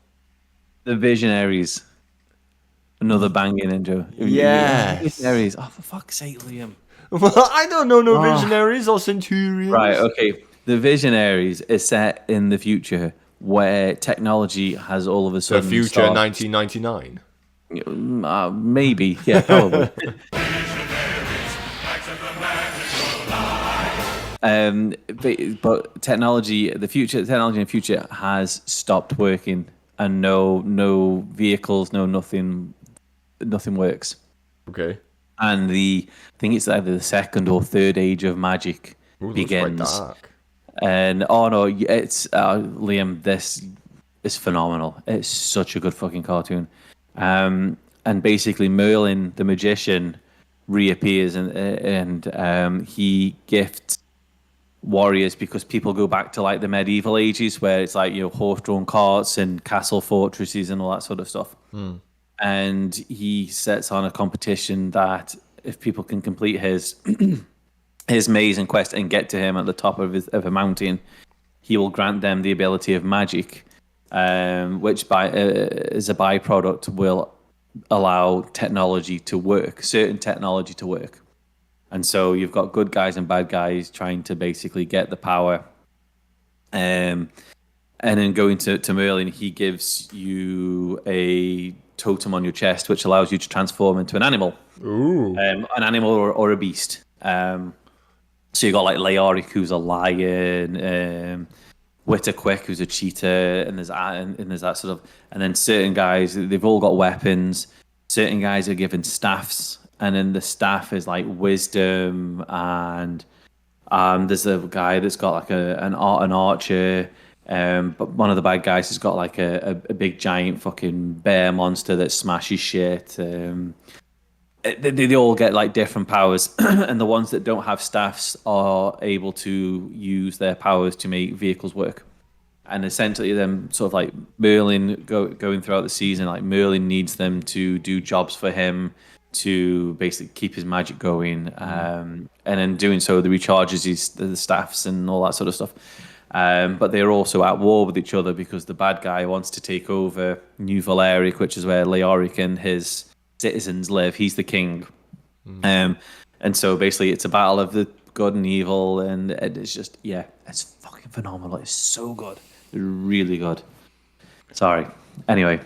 The Visionaries. Another banging intro. Yes. Visionaries. Oh, for fuck's sake, Liam. Well, I don't know no Visionaries or Centurions. Right. Okay. The Visionaries is set in the future where technology has all of a So sudden. future 1999. Maybe. Yeah. Probably. But technology in the future has stopped working, and no vehicles, nothing works. Okay. And I think it's either the second or third age of magic begins. Quite dark. And it's Liam. This is phenomenal. It's such a good fucking cartoon. And basically Merlin the magician reappears and he gifts warriors, because people go back to like the medieval ages where it's like, horse-drawn carts and castle fortresses and all that sort of stuff. And he sets on a competition that if people can complete his his maze and quest and get to him at the top of a mountain, he will grant them the ability of magic, which as a byproduct will allow certain technology to work. And so you've got good guys and bad guys trying to basically get the power. And then going to Merlin, he gives you a totem on your chest, which allows you to transform into an animal. Ooh. An animal or a beast. So you got like Leoric, who's a lion, Witterquick, who's a cheetah, and there's that sort of, and then certain guys, they've all got weapons. Certain guys are given staffs, and then the staff is like wisdom, and there's a guy that's got like an archer. But one of the bad guys has got like a big giant fucking bear monster that smashes shit. They all get like different powers, and the ones that don't have staffs are able to use their powers to make vehicles work. And essentially, them sort of like Merlin going throughout the season, like Merlin needs them to do jobs for him to basically keep his magic going, and in doing so, they recharges the staffs and all that sort of stuff. But they're also at war with each other because the bad guy wants to take over New Valeric, which is where Leoric and his citizens live. He's the king. And so basically it's a battle of the good and evil, and it's just, it's fucking phenomenal. It's so good. Really good. Sorry. Anyway,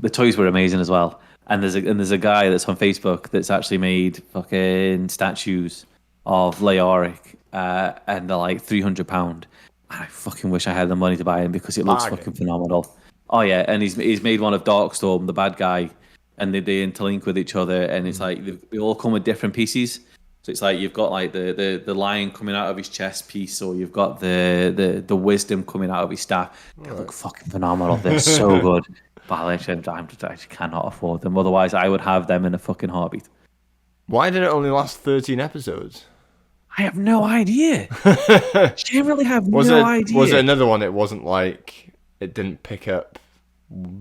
the toys were amazing as well. And there's a guy that's on Facebook that's actually made fucking statues of Leoric, and they're like £300. I fucking wish I had the money to buy him because it looks fucking phenomenal. Oh yeah, and he's made one of Darkstorm, the bad guy, and they interlink with each other, and it's like they all come with different pieces. So it's like you've got like the lion coming out of his chest piece, or you've got the wisdom coming out of his staff. They look fucking phenomenal. They're so good. But I just cannot afford them. Otherwise, I would have them in a fucking heartbeat. Why did it only last 13 episodes? I have no idea. Generally have idea. Was it another one? It wasn't like it didn't pick up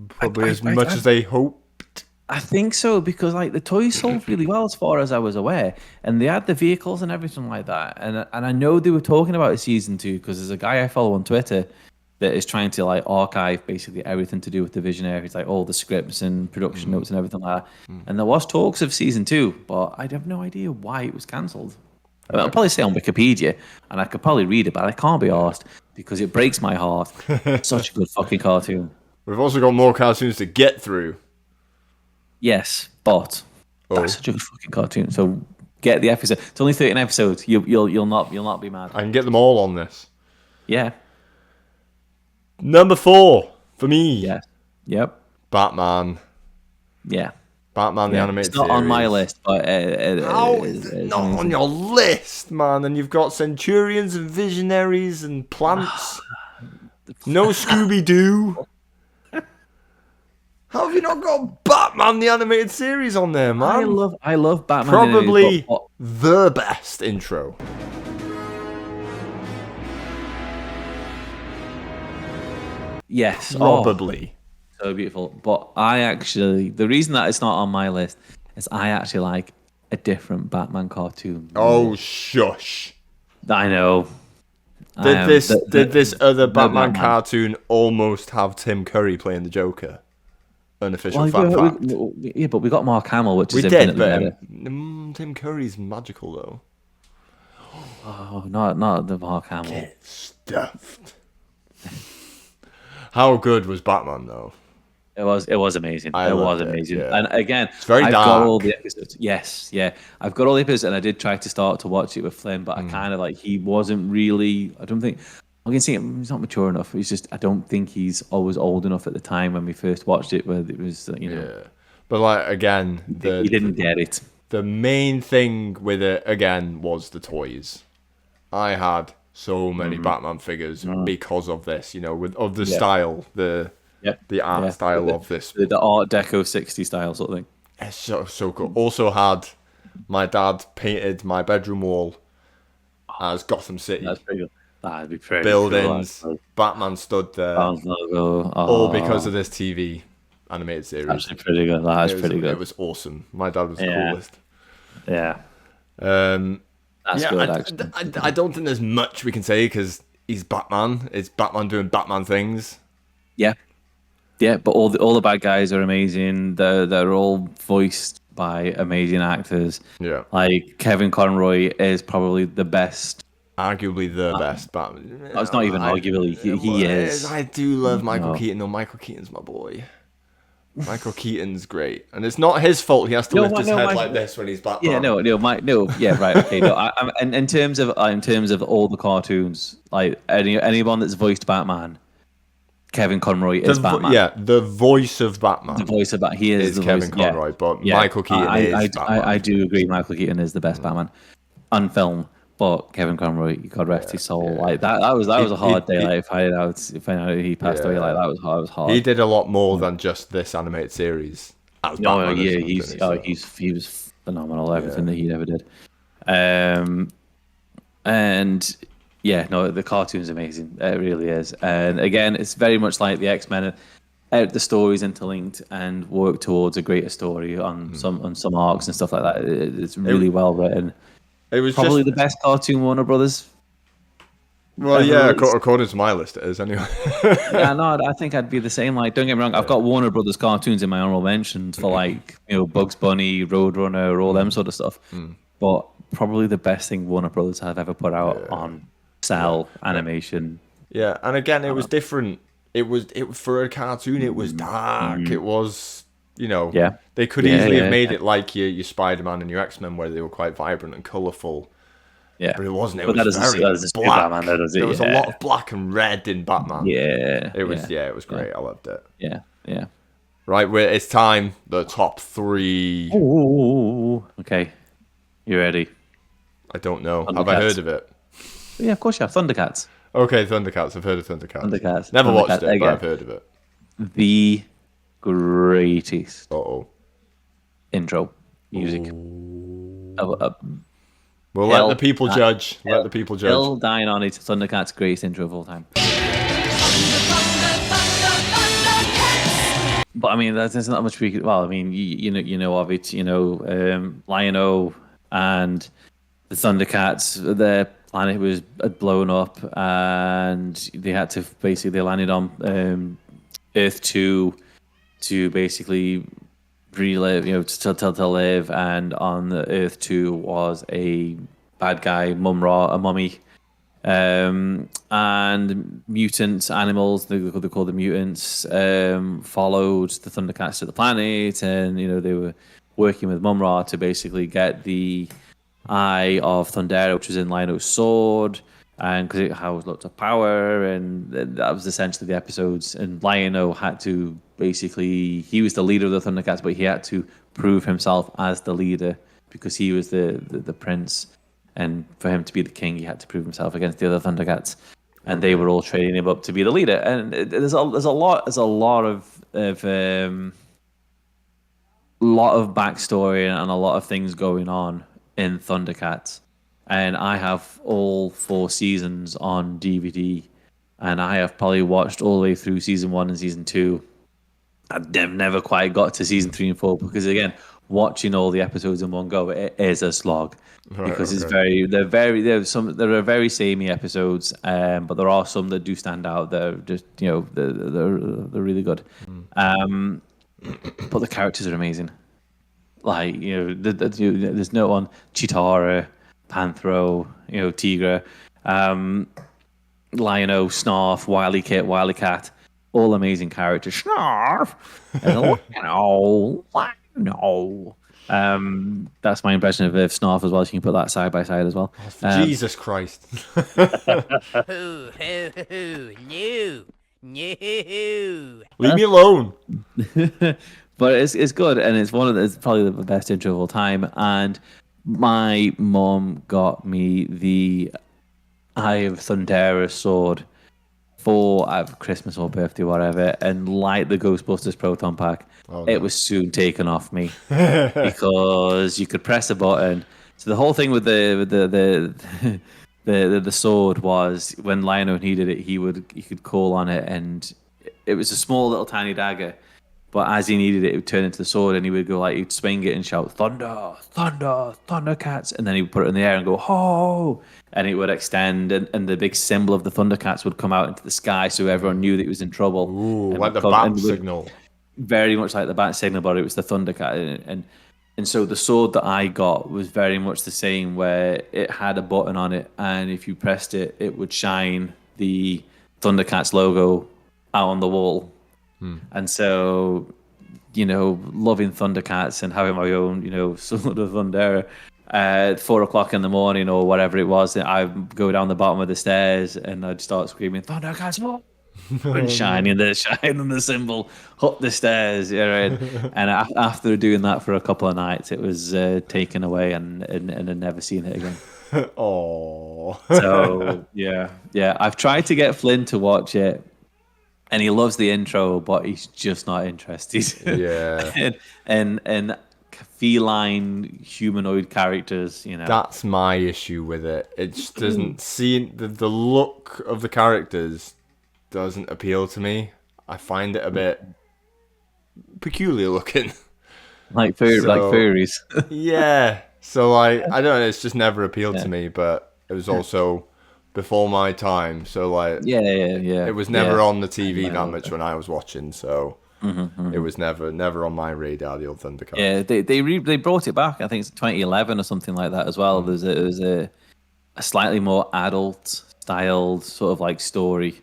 probably as much as they hoped. I think so, because like the toys sold really well as far as I was aware, and they had the vehicles and everything like that. And I know they were talking about a season 2 because there's a guy I follow on Twitter that is trying to like archive basically everything to do with the Visionaries, like all the scripts and production notes and everything like that. And there was talks of season 2, but I have no idea why it was cancelled. I mean, I'll probably say on Wikipedia, and I could probably read it, but I can't be asked because it breaks my heart. Such a good fucking cartoon. We've also got more cartoons to get through. Yes, but that's such a good fucking cartoon. So get the episode. It's only 13 episodes. You'll not be mad. I can get them all on this. Yeah. Number 4 for me. Yeah. Yep. Batman. Yeah. Batman the animated It's not series. on my list, but How is it not on your list, man? And you've got Centurions and Visionaries and Plants. No Scooby-Doo. How have you not got Batman the animated series on there, man? I love Batman. Probably but the best intro. yes, Probably. so beautiful. But the reason that it's not on my list is I actually like a different Batman cartoon. Oh, shush. I know. Did this other Batman Batman. cartoon almost have Tim Curry playing the Joker? Unofficial Well, fan fact. yeah, but we got Mark Hamill, which We is did, infinitely but better. Tim Curry's magical, though. Oh, not the Mark Hamill. Get stuffed. How good was Batman, though? It was amazing. I It was loved it, amazing. yeah. And again, very I've dark. got all the episodes. Yes, yeah. I've got all the episodes, and I did try to start to watch it with Flynn, but I kind of like, he wasn't really, I don't think, I can see him, he's not mature enough. He's just, I don't think he's always old enough at the time when we first watched it, where it was, Yeah. But, like, again, he didn't get it. the main thing with it, again, was the toys. I had so many Batman figures because of this, of the style, the art style of this. The Art Deco 60 style sort of thing. It's so cool. Also had my dad painted my bedroom wall as Gotham City. That's pretty good. That'd be pretty Buildings, cool. Batman stood there, Batman's logo. all because of this TV animated series. Actually pretty good. That's pretty good. It was awesome. My dad was the Yeah. coolest. Yeah. That's Yeah, good, actually. I don't think there's much we can say because he's Batman. It's Batman doing Batman things. Yeah. Yeah, but all the bad guys are amazing. They're all voiced by amazing actors. Yeah. Like Kevin Conroy is probably the best. Arguably the best Batman. It's not even arguably. He is. I do love Michael No. Keaton, though. Michael Keaton's my boy. Michael Keaton's great. And it's not his fault he has to lift his head like this when he's Batman. Yeah, yeah, right, okay. No, I'm in terms of all the cartoons, like anyone that's voiced Batman, Kevin Conroy is Batman. Yeah, the voice of Batman. The voice of Batman. He is the Kevin voice, yeah. Conroy, but Yeah. Michael Keaton is Batman. I do agree. Michael Keaton is the best Batman on film, but Kevin Conroy, God rest his soul. Like that was a hard day. Like finding out he passed away, like that was hard. He did a lot more than just this animated series. As No, Batman yeah, or something, he was phenomenal. Everything that he ever did, and yeah, no, the cartoon's amazing. It really is. And again, it's very much like the X-Men. The stories interlinked and work towards a greater story on some arcs and stuff like that. It's really well written. It was Probably just, the best cartoon Warner Brothers. well, yeah, released. according to my list, it is anyway. Yeah, no, I think I'd be the same. Like, don't get me wrong, I've got Warner Brothers cartoons in my honorable mentions for like Bugs Bunny, Roadrunner, all them sort of stuff. But probably the best thing Warner Brothers have ever put out on cell animation. Yeah, and again, it was different. It was for a cartoon. It was dark. It was, Yeah. They could Yeah, easily yeah, have made yeah. it like your Spider-Man and your X-Men, where they were quite vibrant and colourful. Yeah, But it wasn't. It But that was doesn't- very that doesn't suit black. Batman, that does it, There was a yeah. lot of black and red in Batman. yeah, It was. Yeah, it was great. I loved it. yeah. Right, it's time. The top 3. Ooh, okay, you ready? I don't know. Have I Thundercats. heard of it? Yeah, of course you have. Thundercats. Okay, Thundercats. I've heard of Thundercats. Thundercats. Never watched it, Thundercats, but I've again. heard of it. The greatest Uh-oh. intro music. Well, let Hill- the people judge. Let the people judge. Still dying on it. Thundercats' greatest intro of all time. But I mean, there's not much we could. Well, I mean, you know of it. Lion-O and the Thundercats. They're planet had blown up, and they had to they landed on Earth 2 to basically relive, to live. And on the Earth 2 was a bad guy, a mummy, and mutant animals. They call them mutants. Followed the Thundercats to the planet, and they were working with Mumra to basically get the Eye of Thundera, which was in Lion-O's sword, and because it has lots of power, and that was essentially the episodes. And Lion-O had to basically, he was the leader of the Thundercats, but he had to prove himself as the leader because he was the prince, and for him to be the king, he had to prove himself against the other Thundercats, and they were all training him up to be the leader. And there's a lot of backstory and a lot of things going on in Thundercats. And I have all 4 seasons on DVD, and I have probably watched all the way through season 1 and season 2. I've never quite got to season 3 and 4 because, again, watching all the episodes in one go, it is a slog. Because they're very samey episodes, but there are some that do stand out. They're just they're really good. But the characters are amazing. Like there's no one Chitara, Panthro, Tigra, Lion-O, Snarf, Wily Kit, Wily Cat, all amazing characters. Snarf, no. That's my impression of Snarf as well. So you can put that side by side as well. Jesus Christ! Hoo, no. Leave me alone. But it's good, and it's probably the best intro of all time. And my mom got me the Eye of Thundera sword for Christmas or birthday, whatever, and like the Ghostbusters Proton Pack, it was soon taken off me because you could press a button. So the whole thing with the sword was when Lion-O needed it, he could call on it, and it was a small little tiny dagger. But as he needed it, it would turn into the sword, and he would go he'd swing it and shout, "Thunder, thunder, Thundercats!" And then he would put it in the air and go, "Ho!" And it would extend, and the big symbol of the Thundercats would come out into the sky, so everyone knew that it was in trouble. Ooh, like the bat signal. Very much like the bat signal, but it was the Thundercat. And so the sword that I got was very much the same, where it had a button on it, and if you pressed it, it would shine the Thundercats logo out on the wall. And so, loving Thundercats and having my own, Sword of Thundera, at 4:00 in the morning or whatever it was, I'd go down the bottom of the stairs and I'd start screaming, "Thundercats!" and shining the symbol up the stairs. And after doing that for a couple of nights, it was taken away and I'd never seen it again. Oh. So yeah, I've tried to get Flynn to watch it. And he loves the intro, but he's just not interested. Yeah. and feline humanoid characters, That's my issue with it. It just doesn't see the look of the characters doesn't appeal to me. I find it a bit peculiar looking. Like furries. Yeah. So I don't know, it's just never appealed to me, but it was also before my time, so yeah. It was never on the TV that much when I was watching, so it was never on my radar. The old Thundercats. Yeah, they brought it back. I think it's 2011 or something like that as well. There's a slightly more adult styled sort of like story,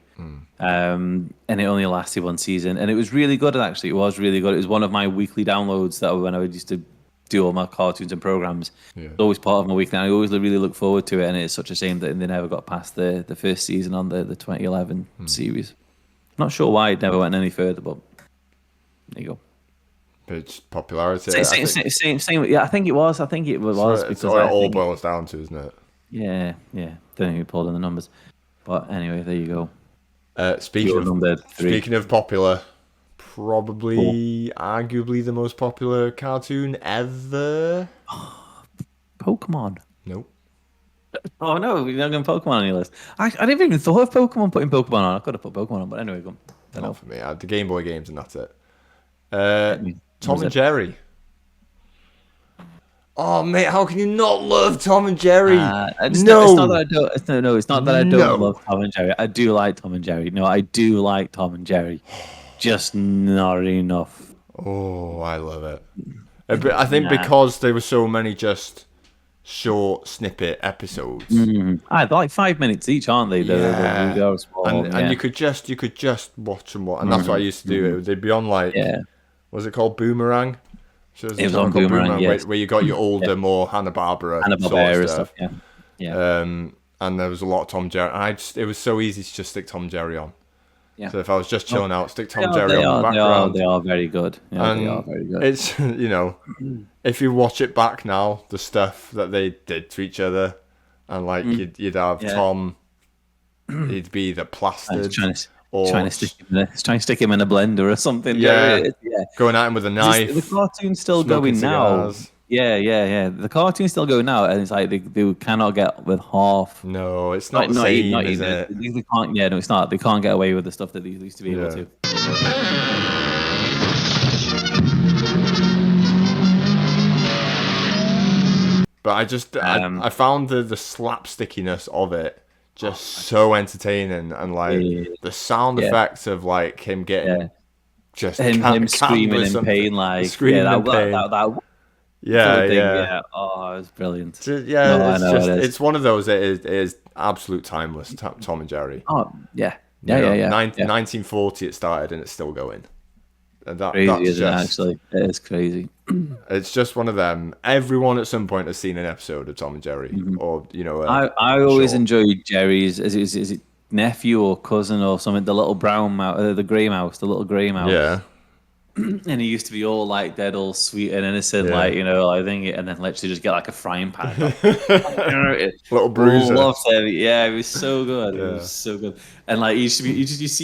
and it only lasted 1 season, and it was really good. Actually, it was really good. It was one of my weekly downloads that when I used to do all my cartoons and programs. It's always part of my week now. I always really look forward to it, and it's such a shame that they never got past the first season on the 2011 series. Not sure why it never went any further, but there you go. It's popularity. Same. Yeah, I think it was. It's what it all boils down to, isn't it? Yeah. Don't think we pulled in the numbers, but anyway, there you go. Speaking of popular. Probably, arguably the most popular cartoon ever. Pokemon. Nope. Oh no, you're not going Pokemon on your list. I didn't even thought of Pokemon putting Pokemon on. I could have put Pokemon on, but anyway, go on. Not for me. I had the Game Boy games and that's it. Tom and Jerry. Oh, mate, how can you not love Tom and Jerry? It's no. not that I don't. No, it's not that I don't No. love Tom and Jerry. I do like Tom and Jerry. No, I do like Tom and Jerry, just not enough. Oh, I love it. But I think Nah. because there were so many just short snippet episodes. They're like 5 minutes each, aren't they? Yeah. They're small, And yeah. you could just watch them, and that's what I used to do. They'd be on like, Yeah. was it called Boomerang? So there's a It was channel on called Boomerang, yes. where you got your older, more Hanna-Barbera Hanna-Barbera sort of stuff. Yeah. And there was a lot of Tom and Jerry. And it was so easy to just stick Tom and Jerry on. Yeah. So if I was just chilling out, stick Tom and They Jerry on the background. They are very good. Yeah, And they are very good. it's, if you watch it back now, the stuff that they did to each other, and like you'd have Tom, he'd be the plastered, Trying to stick him in a blender or something. Yeah. Yeah. going at him with a knife. The cartoon's still smoking going now. cigars. Yeah. The cartoon's still going now, and it's like they cannot get with half. No, it's not the same, is it? They can't. Yeah, no, it's not. They can't get away with the stuff that they used to be able Yeah. to. But I just I found the slapstickiness of it just so entertaining, and like the sound effects of like him getting just Him screaming in pain, like screaming in pain. that Yeah, sort of thing, yeah. Oh, it was brilliant. Yeah, No, I it's know just it is. it's one of those. It is absolute timeless. Tom and Jerry. Oh, yeah. You know, Yeah. 1940 it started and it's still going. And that's Crazy, isn't it, just, actually? It is crazy. it's just one of them. Everyone at some point has seen an episode of Tom and Jerry, or I always short. enjoyed Jerry's. Is it nephew or cousin or something? The little brown mouse, the grey mouse, the little grey mouse. Yeah, And he used to be all like dead, all sweet and innocent, Yeah. like I think, and then literally just get like a frying pan. little bruiser. Loved him. Yeah, it was so good. It Yeah. was so good. And like you see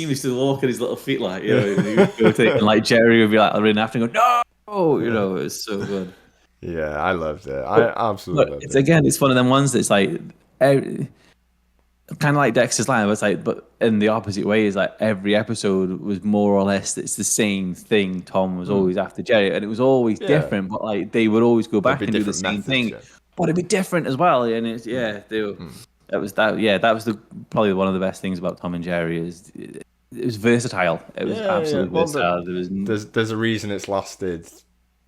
him used to walk on his little feet, like and he would go to it, and like Jerry would be like running after and go, no, it was so good. Yeah, I loved it. I absolutely loved It's it. again, it's one of them ones that's like, kind of like Dexter's Line, but it's like, but in the opposite way, is like every episode was more or less it's the same thing. Tom was always after Jerry, and it was always different, but like they would always go back be and do the different same methods, thing, yeah. but it'd be different as well. And it's they were, that was probably one of the best things about Tom and Jerry is it was versatile. It was absolutely Well, versatile. There was There's a reason it's lasted.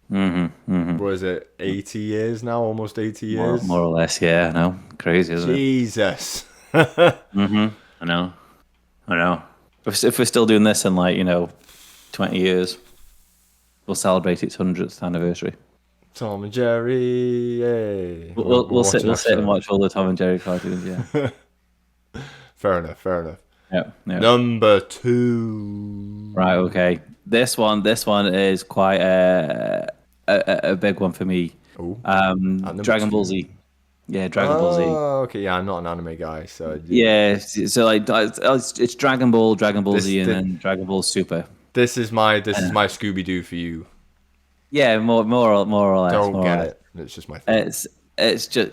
Was it 80 years now? Almost 80 years. more or less, yeah. No, crazy, isn't it? Jesus. I know. If we're still doing this in 20 years, we'll celebrate its 100th anniversary. Tom and Jerry. Yay. We'll sit watching that and show. watch all the Tom and Jerry cartoons. Yeah. Fair enough. Yeah. Number 2. Right. Okay. This one is quite a big one for me. Ooh. Dragon number Ball 2. Z. Yeah, Dragon Ball Z. Oh, okay. Yeah, I'm not an anime guy, so Yeah. So it's Dragon Ball, Dragon Ball Z, and this- then Dragon Ball Super. This is my Scooby Doo for you. Yeah, more or less. Don't more or get less. it. It's just my thing. It's just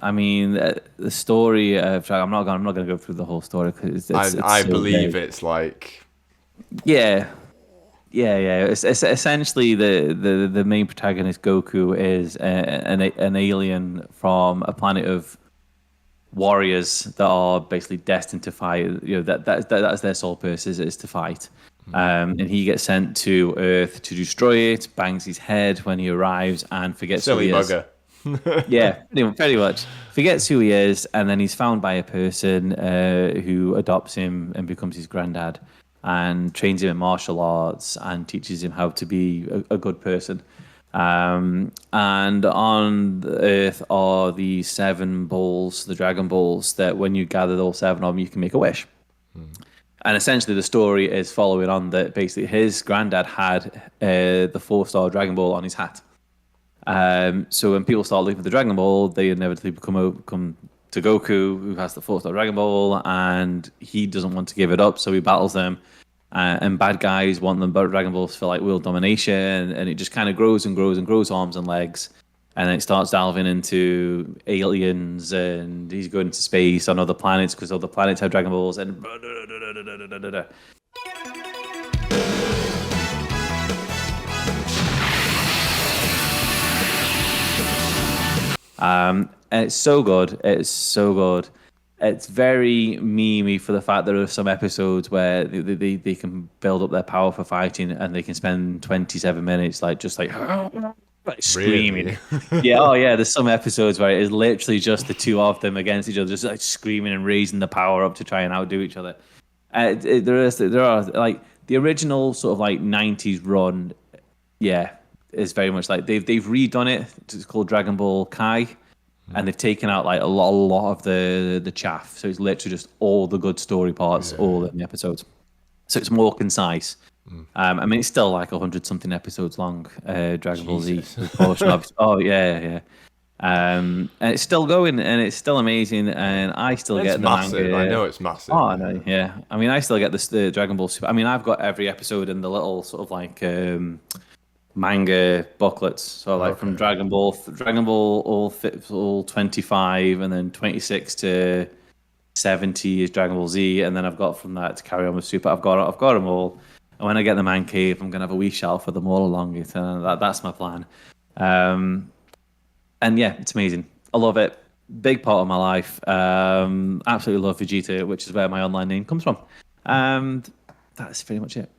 I mean the story of I'm not going to go through the whole story because I so believe big. it's like Yeah. It's essentially the main protagonist Goku is an alien from a planet of warriors that are basically destined to fight. That's their sole purpose is to fight. And he gets sent to Earth to destroy it. Bangs his head when he arrives and forgets who silly he is. bugger. Yeah, pretty much. Forgets who he is, and then he's found by a person who adopts him and becomes his granddad, and trains him in martial arts and teaches him how to be a good person. And on the Earth are the 7 balls, the Dragon Balls, that when you gather all 7 of them, you can make a wish. And essentially, the story is following on that basically his granddad had the 4-star Dragon Ball on his hat. So when people start looking for the Dragon Ball, they inevitably come to Goku, who has the 4-star Dragon Ball, and he doesn't want to give it up, so he battles them. And bad guys want them Dragon Balls for world domination, and it just kind of grows and grows and grows arms and legs. And then it starts delving into aliens, and he's going into space on other planets because other planets have Dragon Balls, and And it's so good. It's so good. It's very memey for the fact there are some episodes where they can build up their power for fighting and they can spend 27 minutes like screaming. Yeah, oh yeah, there's some episodes where it is literally just the two of them against each other, just like screaming and raising the power up to try and outdo each other. There are like the original sort of like 90s run, yeah, is very much like they've redone it. It's called Dragon Ball Kai. And they've taken out like a lot of the chaff, so it's literally just all the good story parts, all in the episodes. So it's more concise. I mean, it's still like 100-something episodes long. Dragon Ball Z. Oh yeah. And it's still going, and it's still amazing. And I still get the massive. manga. I know it's massive. Oh, I know. Yeah. I mean, I still get the Dragon Ball Super. I mean, I've got every episode in the little sort of like. Manga booklets, so like from Dragon Ball all 25, and then 26 to 70 is Dragon Ball Z, and then I've got from that to carry on with Super. I've got them all, and when I get the man cave, I'm gonna have a wee shelf for them all along it, and that's my plan. And yeah, it's amazing. I love it. Big part of my life. Absolutely love Vegeta, which is where my online name comes from. And that's pretty much it.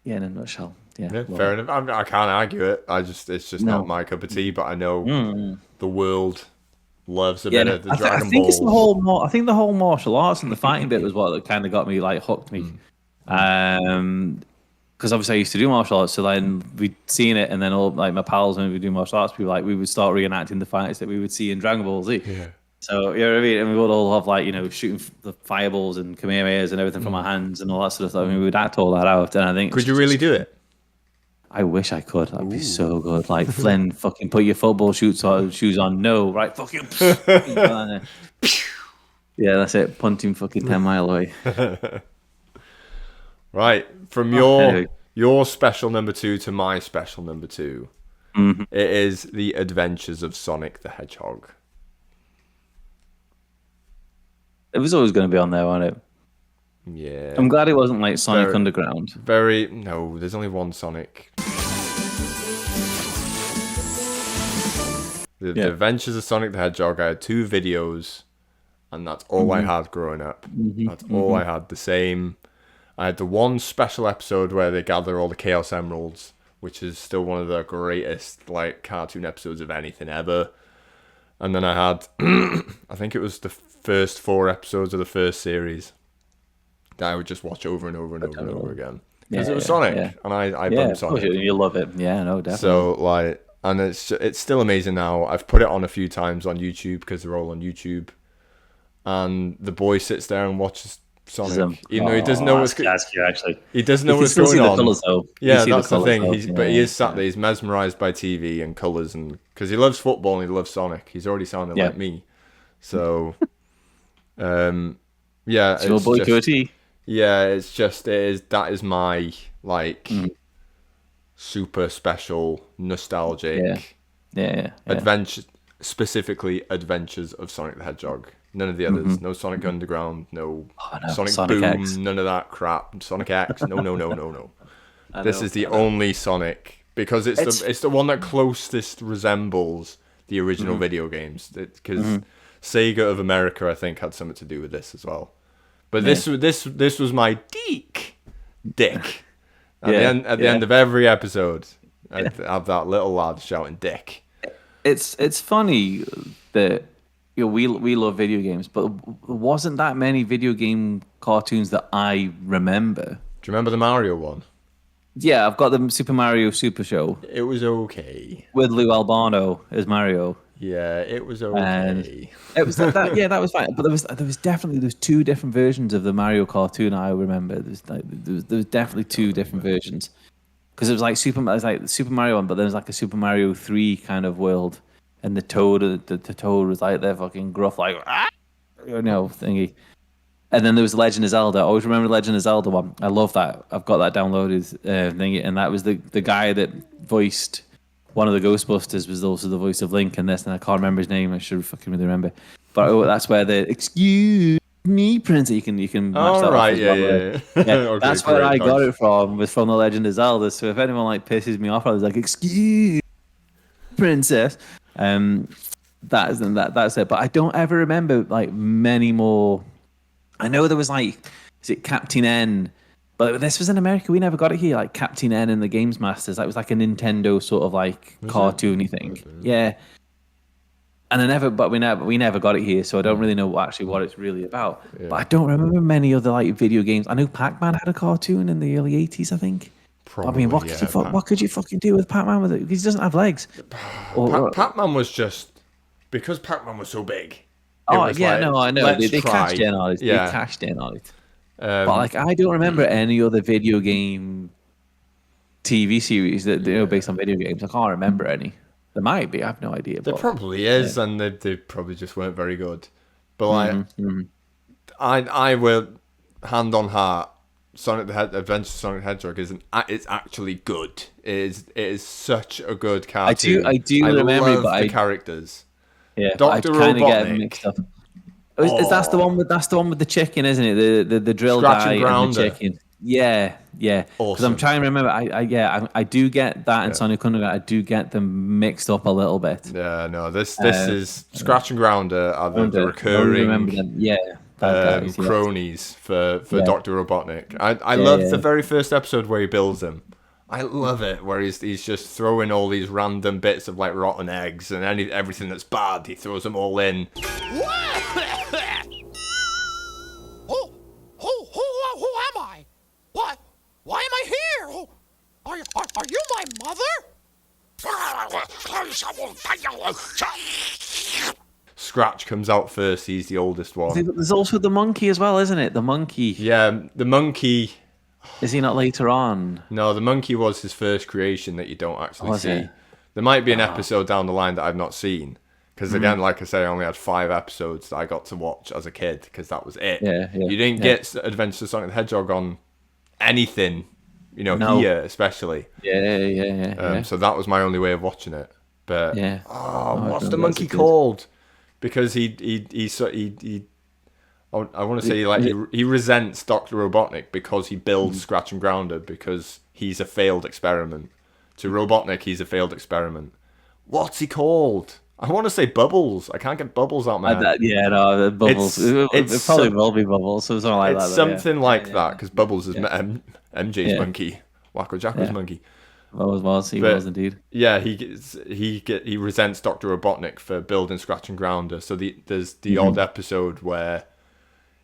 Yeah, in a nutshell. Yeah, fair enough. I can't argue it. It's just not my cup of tea. But I know the world loves a bit of the Dragon Balls. I think it's the whole martial arts and the fighting bit was what kind of got me like hooked me. Because obviously I used to do martial arts, so then we'd seen it, and then all like my pals when we do martial arts, we would start reenacting the fights that we would see in Dragon Ball Z. Yeah. So you know what I mean, and we would all have like shooting the fireballs and kamehamehas and everything from our hands and all that sort of stuff. I mean, we would act all that out, and I think could you really do it? I wish I could. That'd be so good. Like Flynn, fucking put your football shoes on. No, right? Fucking. Yeah, that's it. Punting fucking 10 mile away. Right, from your special number 2 to my special number 2, it is The Adventures of Sonic the Hedgehog. It was always going to be on there, wasn't it? Yeah. I'm glad it wasn't like Sonic Underground. No, there's only one Sonic. The Adventures of Sonic the Hedgehog, I had 2 videos, and that's all I had growing up. That's all I had. The same. I had the one special episode where they gather all the Chaos Emeralds, which is still one of the greatest like cartoon episodes of anything ever. And then I had, I think it was the first 4 episodes of the first series that I would just watch over and over and over and over again. Because it was Sonic, and I bumped Sonic. You love it. Yeah, no, definitely. So, like, and it's still amazing now. I've put it on a few times on YouTube, because they're all on YouTube. And the boy sits there and watches Sonic. Even though he doesn't know what's going on. He doesn't know what's going on. Colours, though. Yeah, that's the thing. But he is sat there. He's mesmerised by TV and colours, and because he loves football and he loves Sonic. He's already sounded like me. So, yeah. It's your boy QT. Yeah, that is my like super special nostalgic adventure, specifically Adventures of Sonic the Hedgehog. None of the others. No Sonic Underground, no Sonic Boom, X. None of that crap. Sonic X, no. This is the only Sonic, because it's the one that closest resembles the original video games. Because Sega of America, I think, had something to do with this as well. But this was my dick. At the end of every episode, I'd have that little lad shouting "dick." It's funny that we love video games, but there wasn't that many video game cartoons that I remember. Do you remember the Mario one? Yeah, I've got the Super Mario Super Show. It was okay. With Lou Albano as Mario. Yeah, it was okay. It was that. Yeah, that was fine. But there was definitely 2 different versions of the Mario cartoon. I remember there was definitely 2 different versions, because it was like the Super Mario one, but there was like a Super Mario 3 kind of world, and the Toad was like their fucking gruff like thingy. And then there was Legend of Zelda. I always remember the Legend of Zelda one. I love that. I've got that downloaded thingy, and that was the guy that voiced one of the Ghostbusters was also the voice of Link in this, and I can't remember his name. I should fucking really remember. But that's where the "Excuse me, Prince." You can match that. Right, yeah. Okay, that's where I got it from. Was from the Legend of Zelda. So if anyone like pisses me off, I was like, "Excuse, Princess." that's it. But I don't ever remember like many more. I know there was like, is it Captain N? But this was in America. We never got it here. Like Captain N and the Games Masters. That was like a Nintendo sort of like cartoony thing. Yeah. And we never got it here, so I don't really know what it's really about. Yeah. But I don't remember many other like video games. I know Pac-Man had a cartoon in the early '80s, I think. Probably, I mean, what could you fucking do with Pac-Man with it? Because he doesn't have legs. Pac-Man was just because Pac-Man was so big. Oh yeah, no, I know. They cashed in on it. Yeah. They cashed in on it. But like, I don't remember any other video game TV series that based on video games. I can't remember any. There might be. I have no idea. There probably is, and they probably just weren't very good. But like, I will hand on heart. Adventures of Sonic the Hedgehog it's actually good. It is such a good cartoon. I do remember, love but the characters. Yeah, Dr. I kind of get Robotnik. mixed up. That's the one with the chicken, isn't it? The drill Scratch guy and and the Grounder. chicken. Yeah. Because Awesome. I'm trying to remember. I do get that and Sonic Underground. I do get them mixed up a little bit. Yeah, no, this is Scratch and Grounder are the I recurring remember them. Yeah. Guys, yeah. cronies for Dr. Robotnik. I love the very first episode where he builds him. I love it where he's just throwing all these random bits of like rotten eggs and everything that's bad. He throws them all in. Who am I? What? Why am I here? Oh, are you my mother? Scratch comes out first. He's the oldest one. There's also the monkey as well, isn't it? The monkey. Yeah, the monkey. Is he not later on? No, the monkey was his first creation that you don't actually Was see. it? There might be an episode down the line that I've not seen. Because again, like I say, I only had 5 episodes that I got to watch as a kid because that was it. Yeah. You didn't get Adventures of Sonic the Hedgehog on anything, here especially. Yeah. So that was my only way of watching it. But what's the that's monkey good. called? Because I want to say like he resents Dr. Robotnik because he builds Scratch and Grounder because he's a failed experiment. To Robotnik, he's a failed experiment. What's he called? I want to say Bubbles. I can't get Bubbles out my head. Bubbles. It probably will be Bubbles. So something like It's that. something like that because Bubbles is MJ's monkey, Wacko Jacko's monkey. He was indeed. Yeah, he resents Dr. Robotnik for building Scratch and Grounder. So there's the odd episode where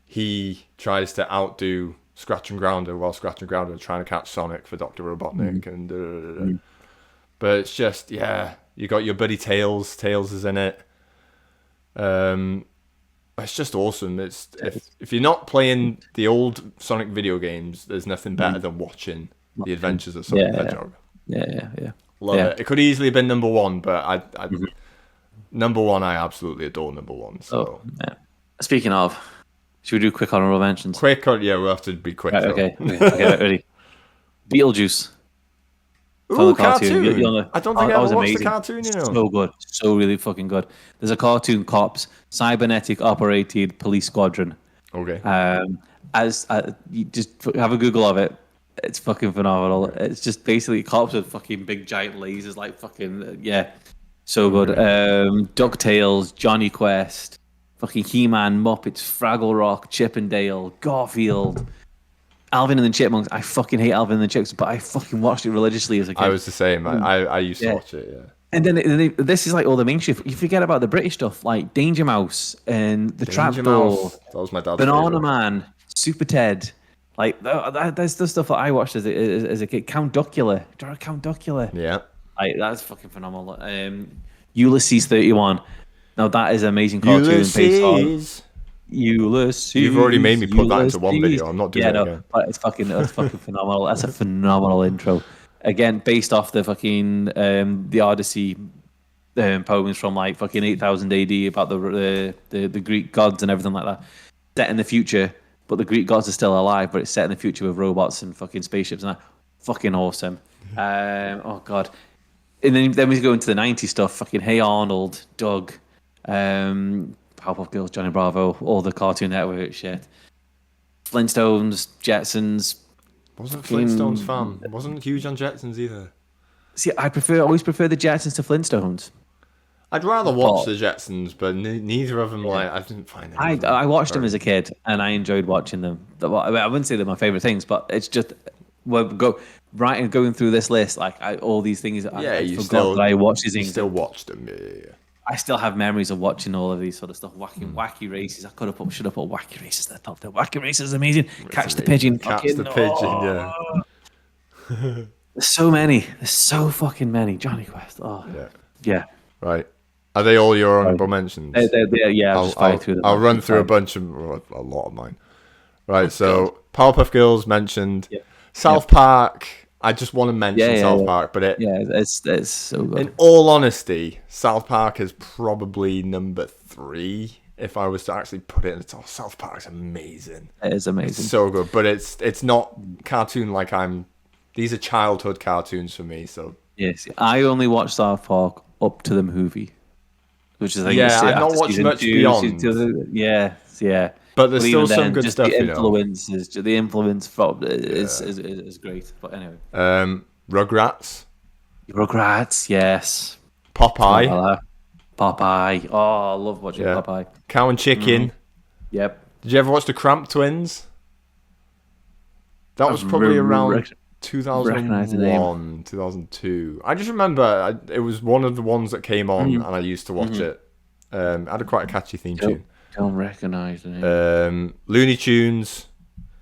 he tries to outdo Scratch and Grounder while Scratch and Grounder are trying to catch Sonic for Dr. Robotnik and. But it's just you got your buddy Tails. Tails is in it. It's just awesome. If you're not playing the old Sonic video games, there's nothing better than watching the Adventures of Sonic the Hedgehog. Yeah. Love it. It could easily have been number 1, but I number 1, I absolutely adore number 1. So Speaking of, should we do quick honorable mentions? we'll have to be quick. Right, though. okay, ready. Beetlejuice. Ooh, the cartoon. cartoon. I don't think I that was ever watched amazing. the cartoon, So good. So really fucking good. There's a cartoon cops, cybernetic operated police squadron. Okay. You just have a Google of it. It's fucking phenomenal. It's just basically cops with fucking big giant lasers, like fucking so good. DuckTales, Johnny Quest, fucking He-Man, Muppets, Fraggle Rock, Chip and Dale, Garfield. Alvin and the Chipmunks. I fucking hate Alvin and the Chipmunks, but I fucking watched it religiously as a kid. I was the same. I used to watch it, yeah. And then this is like all the main shit. You forget about the British stuff, like Danger Mouse and the Danger Trapdoor, Mouse. That was my dad's Banana favorite. Man, Super Ted. Like that's the stuff that I watched as a kid. Count Duckula. Do you remember Count Duckula? Yeah. Like that's fucking phenomenal. Ulysses 31. Now that is an amazing cartoon based on Ulysses. Ulysses. You've already made me put that into one video. I'm not doing it again. But it's fucking phenomenal. That's a phenomenal intro. Again, based off the fucking the Odyssey poems from like fucking 8000 AD about the Greek gods and everything like that. Set in the future, but the Greek gods are still alive. But it's set in the future with robots and fucking spaceships and that. Fucking awesome. Oh god. And then we go into the 90s stuff. Fucking Hey Arnold, Doug. Powerpuff Girls, Johnny Bravo, all the Cartoon Network shit. Flintstones, Jetsons. Wasn't a Flintstones fan. Wasn't huge on Jetsons either. See, I always prefer the Jetsons to Flintstones. I'd rather watch But- the Jetsons, but neither of them like I didn't find any. of I watched them very as a kid, and I enjoyed watching them. Well, I wouldn't say they're my favorite things, but it's just going through this list, like all these things. I you forgot still that I watched these you things. still watched them. Yeah. I still have memories of watching all of these sort of stuff. Wacky races. I should have put wacky races at the top. The wacky races is amazing. Catch the pigeon. Catch fucking- the pigeon. Yeah. There's so many. There's so fucking many. Johnny Quest. Oh yeah. Right. Are they all your honorable mentions? Yeah. I'll just fire through them. I'll run through a bunch of a lot of mine. Right. So Powerpuff Girls mentioned. Yep. South Park. I just want to mention South Park, but it's so good. in all honesty, South Park is probably number 3 if I was to actually put it in the top. South Park's amazing. It is amazing. It's so good, but it's not cartoon like these are childhood cartoons for me, so Yes, I only watched South Park up to the movie, which is like Yeah, I've not watched much beyond. Yeah. But there's still even some then, good just stuff, The you know. influence from is great. But anyway, Rugrats, Rugrats, yes. Popeye, Popeye. Oh, I love watching Yeah. Popeye. Cow and Chicken. Yep. Did you ever watch the Cramp Twins? That was probably around recognize the 2001, 2002. I just remember it was one of the ones that came on, and I used to watch it. It had quite a catchy theme tune. Don't recognize the name. Looney Tunes,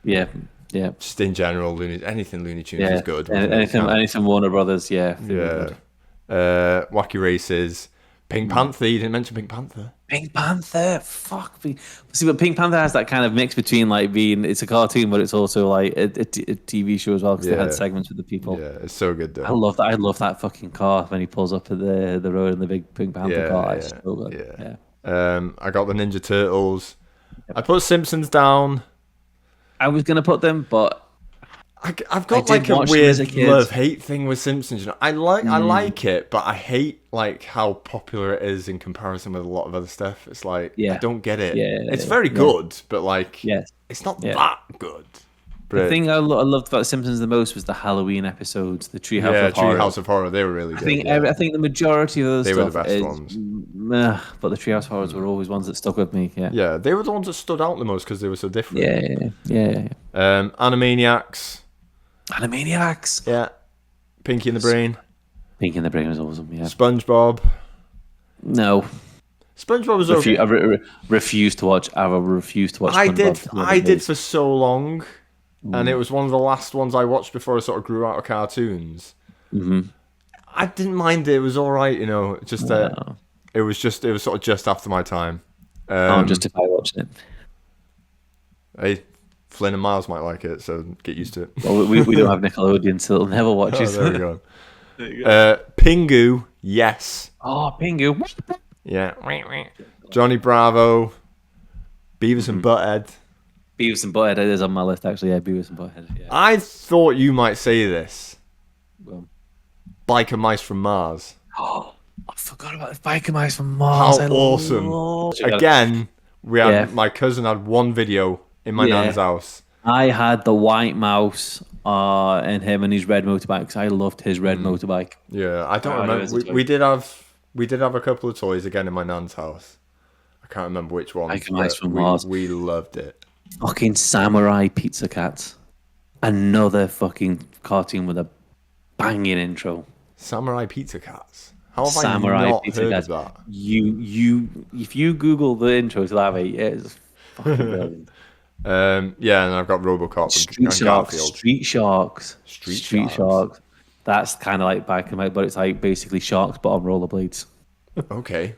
Yeah. just in general, anything Looney Tunes Yeah. is good. wasn't it? Anything Warner Brothers, yeah. Yeah. Wacky Races, Pink Panther. You didn't mention Pink Panther. Pink Panther, fuck me. See, but Pink Panther has that kind of mix between like it's a cartoon, but it's also like a TV show as well because they Yeah. had segments with the people. Yeah, it's so good though. I love that. I love that fucking car when he pulls up at the road in the big Pink Panther Yeah, car. It's yeah, so good. yeah. Yeah. I got the Ninja Turtles. I put Simpsons down. I was gonna put them, but I've got did like a watch them weird as a kid. love-hate thing with Simpsons. You know, I like it, but I hate like how popular it is in comparison with a lot of other stuff. It's like I don't get it. Yeah, it's very good, but like yes. it's not Yeah. that good. The But thing I loved about Simpsons the most was the Halloween episodes, the Treehouse yeah, of Horror. Treehouse of Horror, they were really good. I think the majority of those They were the stuff best is, ones. but the Treehouse Horrors were always ones that stuck with me. Yeah. Yeah, they were the ones that stood out the most because they were so different. Yeah. Animaniacs. Animaniacs. Yeah. Pinky and the Brain. Pinky and the Brain was awesome. Yeah. SpongeBob. No. SpongeBob was okay. I refuse to watch. I refuse to watch. I SpongeBob. did for so long, and it was one of the last ones I watched before I sort of grew out of cartoons. Mm-hmm. I didn't mind it; it was all right, you know. Just No. it was sort of just after my time. I'll justify watching it. Hey, Flynn and Miles might like it, so get used to it. Well, we don't have Nickelodeon, so they'll never watch Oh, it. there we go. Pingu, yes, Oh, Pingu. yeah. Johnny Bravo, Beavis and Butthead. Beavis and Butthead is on my list, actually. Yeah, Beavis and Butthead. Yeah. I thought you might say this. Well, Biker Mice from Mars. oh, I forgot about the Biker Mice from Mars. How awesome! Again, my cousin had one video in my nan's house. I had the white mouse and him and his red motorbike because I loved his red motorbike. Yeah, I don't Oh, remember. it was a We did have a couple of toys again in my nan's house. I can't remember which ones. Biker Mice but from Mars. We loved it. Fucking Samurai Pizza Cats. Another fucking cartoon with a banging intro. Samurai Pizza Cats. How have Samurai I not Pizza heard Cats. of that? If you Google the intro to that, mate, it's fucking brilliant. Yeah, and I've got RoboCop Street and Sharks. Garfield. Street Sharks. That's kind of like Biker Mice, but it's like basically sharks, but on rollerblades. Okay.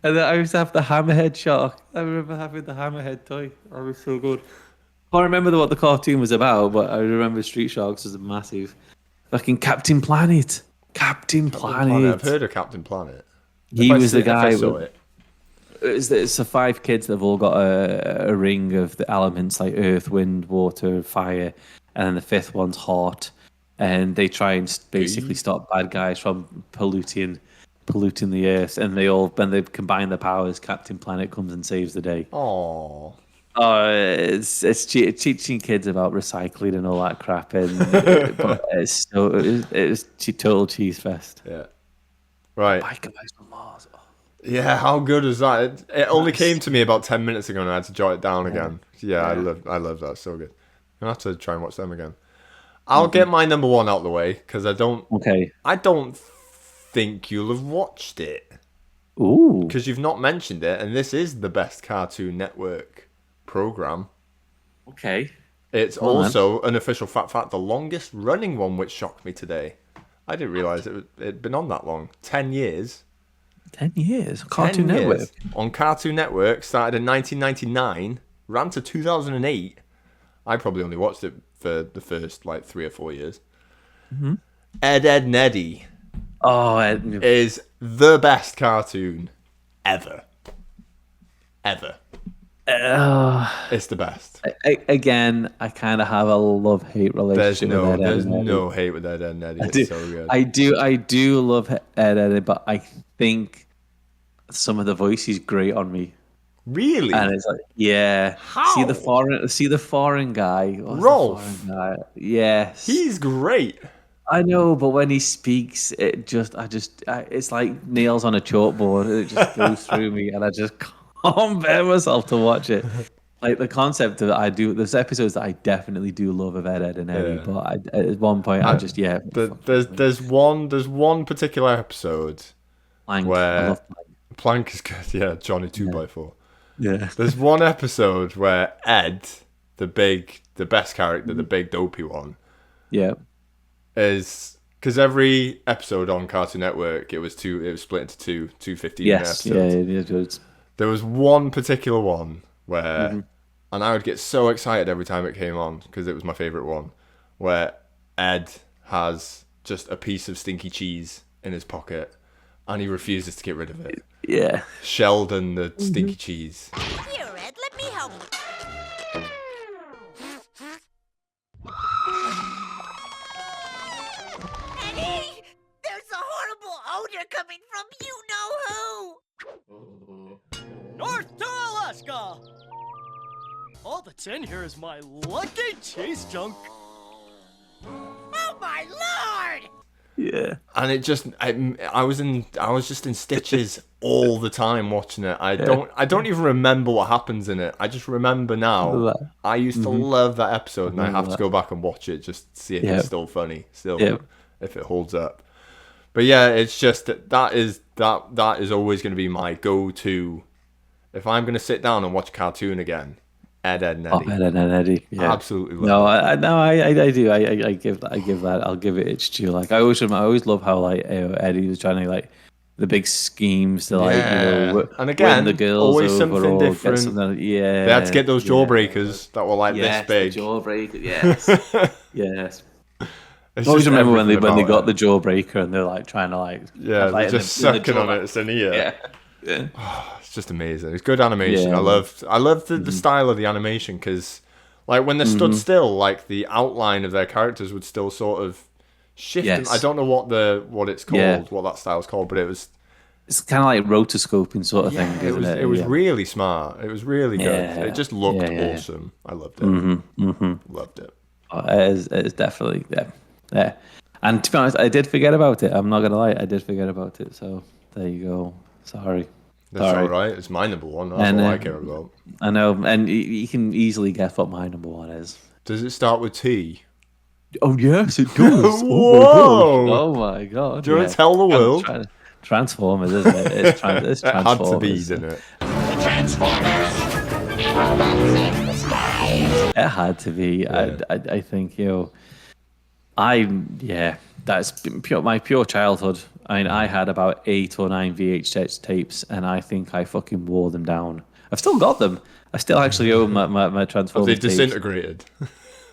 And then I used to have the Hammerhead shark. I remember having the Hammerhead toy. That was so good. I can't remember what the cartoon was about, but I remember Street Sharks was a massive. Fucking Captain Planet. Captain Planet. I've heard of Captain Planet. He was the guy. If I saw it. It's the 5 kids that have all got a ring of the elements like earth, wind, water, fire, and then the 5th one's heart. And they try and basically stop bad guys from polluting the earth. And when they combine their powers, Captain Planet comes and saves the day. Aww. It's teaching kids about recycling and all that crap, and but it's total cheese fest. Yeah. Right. Biker Mice on Mars. Oh, Yeah, how good is that? It only came to me about 10 minutes ago and I had to jot it down again. Yeah, I love that. So good. I'm going to have to try and watch them again. I'll get my number one out of the way because I don't think you'll have watched it. Ooh. Because you've not mentioned it, and this is the best Cartoon Network program. Okay. It's also an official fact, the longest running one, which shocked me today. I didn't realise it'd been on that long. 10 years. 10 years. Cartoon Network. Years. On Cartoon Network, started in 1999, ran to 2008. I probably only watched it for the first 3 or 4 years. Mm-hmm. Ed, Edd n Eddy is the best cartoon ever. It's the best. Again, I kind of have a love-hate relationship with Ed, There's Edd n Eddy. no hate with Ed, Edd n Eddy. It's so good. I do love Ed, Edd n Eddy, but I think some of the voice is great on me. Really? And it's like, yeah. How? See the foreign guy. What's the Rolf. foreign guy? Yes. He's great. I know, but when he speaks, it's like nails on a chalkboard. It just goes through me, and I just can't bear myself to watch it. Like the concept of there's episodes that I definitely do love of Ed, Edd n Eddy, but at one point There's one particular episode Plank. I where love Plank. Plank is good. Yeah, Johnny 2x4. Yeah. There's one episode where Ed, the best character, the big dopey one, Yeah. is because every episode on Cartoon Network it was split into two 15-minute Yes. episodes. Yeah. There was one particular one where, and I would get so excited every time it came on because it was my favorite one, where Ed has just a piece of stinky cheese in his pocket and he refuses to get rid of it. Yeah. Sheldon, the stinky cheese. Here, Ed, let me help. Eddie! There's a horrible odor coming from you-know-who! North to Alaska! All that's in here is my lucky cheese junk. Oh my lord! Yeah. And it just, I was just in stitches all the time watching it. I don't even remember what happens in it. I just remember now. I used to love that episode, and I have to go back and watch it just to see if it's still funny, if it holds up. But yeah, it's just that is always going to be my go-to if I'm going to sit down and watch a cartoon again. Ed, Edd n Eddy. Ed, Edd n Eddy. Yeah. Absolutely love No, I do. I give that. I'll give it its due. Like I always love how Eddie was trying to the big schemes to and again, win the girls always over something or different. get something, They had to get those jawbreakers that were this big. The jawbreaker, yes, yes. It's I always just remember when they everything got about the jawbreaker and they're trying to they're just sucking on it. It's an ear. Yeah. It's just amazing. It's good animation. Yeah. I love the style of the animation because, when they stood still, the outline of their characters would still sort of shift. Yes. I don't know what it's called, what that style's called, but it's kind of like rotoscoping sort of thing. Isn't it? It was really smart. It was really good. Yeah. It just looked awesome. I loved it. Loved it. It is definitely yeah. And to be honest, I did forget about it. I'm not gonna lie, I did forget about it. So there you go. Sorry. That's all right. It's my number one. That's all I care about. I know, and you can easily guess what my number one is. Does it start with T? Oh yes, it does. Whoa! Oh my god! Do you want to tell the world? Transformers, isn't it? It's Transformers. It had to be, didn't it? It had to be. Yeah. I think that's my pure childhood. I mean, I had about 8 or 9 VHS tapes, and I think I fucking wore them down. I've still got them. I still actually own my Transformers. Have they disintegrated?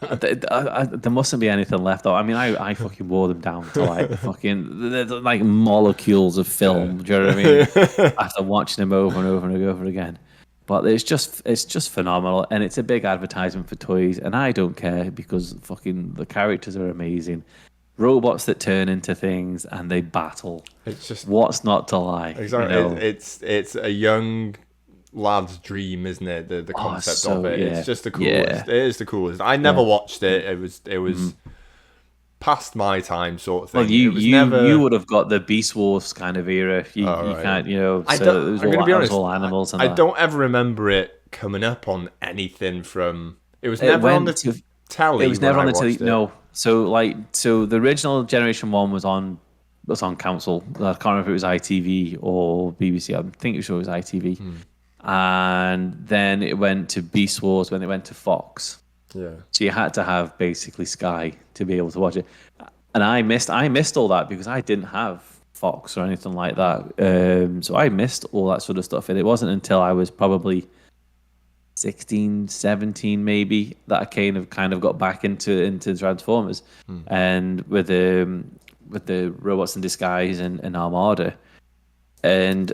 There mustn't be anything left. I mean, I fucking wore them down to fucking molecules of film. Do you know what I mean? After watching them over and over and over again. But it's just phenomenal, and it's a big advertisement for toys, and I don't care because fucking the characters are amazing. Robots that turn into things and they battle. It's just what's not to like. Exactly. It's a young lad's dream, isn't it? The concept of it. Yeah. It's just the coolest. It is the coolest. I never watched it. It was past my time, sort of thing. Well, you It was never... you would have got the Beast Wars kind of era. You right. can't, you know. I So don't. it was I'm gonna be it was honest. all animals and I that. don't ever remember it coming up on anything from. It was It never on went the to- telly. It was never when on I the telly. watched it. No. So the original Generation 1 was on Council. I can't remember if it was ITV or BBC. I think it was ITV. And then it went to Beast Wars when it went to Fox. Yeah. So you had to have basically Sky to be able to watch it. And I missed all that because I didn't have Fox or anything like that. So I missed all that sort of stuff. And it wasn't until I was probably 16, 17 maybe that I kind of got back into Transformers. And with the Robots in Disguise and Armada. And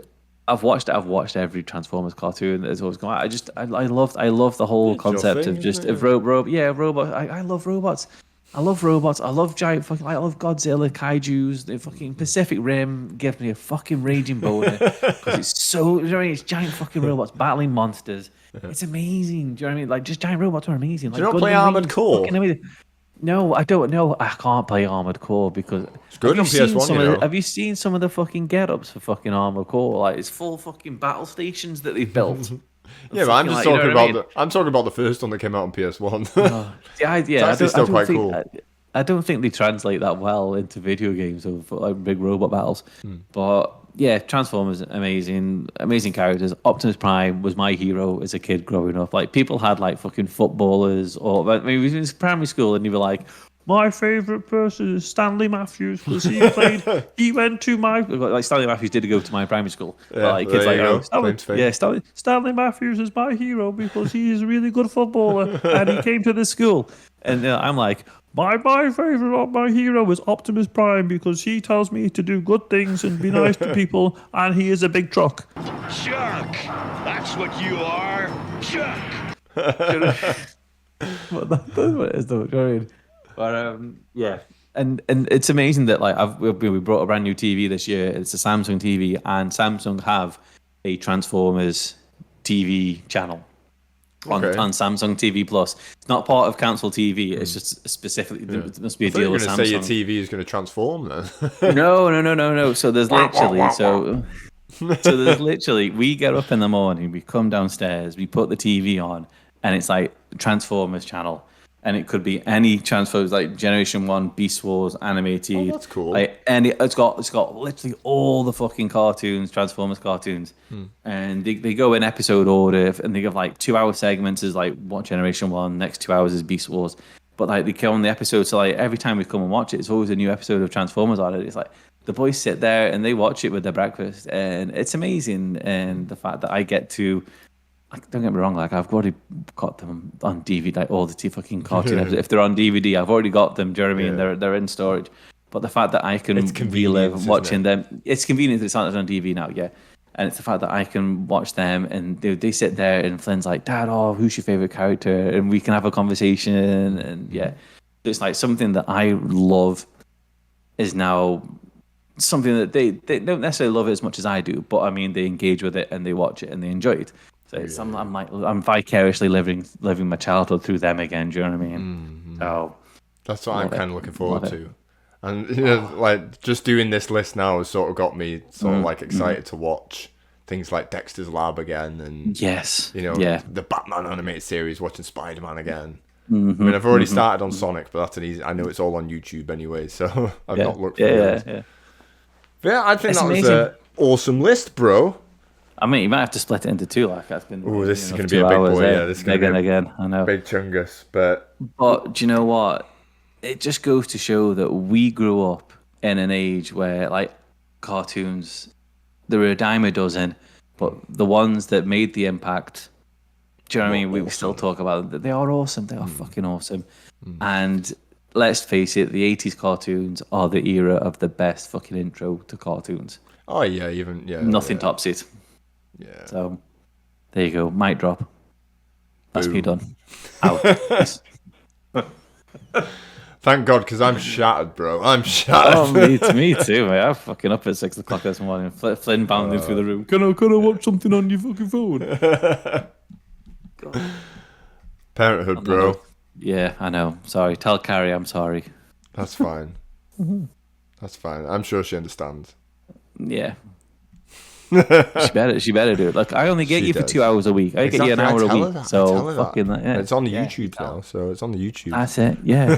I've watched every Transformers cartoon that's always gone. I love the whole It's your concept thing, of just isn't it? of robots. I love robots. I love robots. I love giant fucking. I love Godzilla, kaiju's. The fucking Pacific Rim gives me a fucking raging boner because it's so. You know what I mean? It's giant fucking robots battling monsters. It's amazing. Do you know what I mean? Like just giant robots are amazing. Do you not play Armored Core? No, I don't know. I can't play Armored Core because it's good on PS1, you know. Have you seen some of the fucking get-ups for fucking Armored Core? Like it's full fucking battle stations that they've built. Yeah, but I'm Fucking, just like, you know talking what I about mean? I'm talking about the first one that came out on PS1. Yeah, actually still quite cool. I don't think they translate that well into video games of like big robot battles. But yeah, Transformers, amazing characters. Optimus Prime was my hero as a kid growing up. Like people had like fucking footballers, or I mean, we was in primary school and you were like, my favorite person is Stanley Matthews because he went to my like Stanley Matthews did go to my primary school. Yeah, But, like kids there like, you oh, go. Stanley, Claim to fame. yeah, Stanley Matthews is my hero because he is a really good footballer and he came to this school. And I'm like, my favorite, my hero is Optimus Prime because he tells me to do good things and be nice to people, and he is a big truck. Chuck! That's what you are! Chuck! What it is, though. You know what I mean? But yeah, and it's amazing that like we brought a brand new TV this year. It's a Samsung TV, and Samsung have a Transformers TV channel on Samsung TV Plus. It's not part of Council TV. It's just specifically there must be a I thought you deal were with going to say your Samsung. TV is going to transform then. No. So there's literally so there's literally we get up in the morning, we come downstairs, we put the TV on, and it's like Transformers channel. And it could be any Transformers, like Generation 1, Beast Wars, animated. Oh, that's cool. Like it's got literally all the fucking cartoons, Transformers cartoons. And they go in episode order, and they give like 2-hour segments as like what Generation 1, next 2 hours is Beast Wars. But like they come on the episode, so like every time we come and watch it, it's always a new episode of Transformers on it. It's like the boys sit there and they watch it with their breakfast, and it's amazing. And the fact that I get to, like, don't get me wrong, like I've already got them on DVD, like all the fucking cartoon episodes. If they're on DVD, I've already got them. Do you know what I mean? Yeah. They're in storage. But the fact that I can It's convenient, relive isn't watching it? them, it's convenient that it's on DVD now, yeah. And it's the fact that I can watch them and they sit there and Flynn's like, Dad, who's your favorite character? And we can have a conversation. And yeah, it's like something that I love is now something that they don't necessarily love it as much as I do, but I mean, they engage with it and they watch it and they enjoy it. So it's, I'm vicariously living my childhood through them again. Do you know what I mean? So That's what I'm Love it. kind of looking forward Love it. to. And you know, like just doing this list now has sort of got me sort of like excited to watch things like Dexter's Lab again, and yes, you know, yeah, the Batman animated series, watching Spider-Man again. I mean, I've already started on Sonic, but that's an easy. I know it's all on YouTube anyway, so I've not looked. Yeah. But yeah, I think It's that was amazing. an awesome list, bro. I mean, you might have to split it into two. Like that's been. Ooh, this is going gonna to be a big boy, yeah, this is gonna be again, a again. I know. Big chungus, but But do you know what? It just goes to show that we grew up in an age where, like, cartoons, there were a dime a dozen, but the ones that made the impact, do you know what I mean? We still talk about them. They are awesome. They are fucking awesome. And let's face it, the 80s cartoons are the era of the best fucking intro to cartoons. oh yeah, Nothing tops it. Yeah. So there you go. Mic drop. That's me Boom. done. Out. Thank God, because I'm shattered, bro. I'm shattered. Oh, me too, mate. I'm fucking up at 6 o'clock this morning. Flynn bounding through the room. Can I watch something on your fucking phone? Parenthood, bro. Yeah, I know. Sorry. Tell Carrie I'm sorry. That's fine. That's fine. I'm sure she understands. Yeah. She better do it. Look, I only get She you for does. 2 hours a week. I get you an hour a tell her week. that. I So tell her that. fucking yeah. It's on the Yeah, YouTube tell her. now, so it's on the YouTube. That's it. Yeah.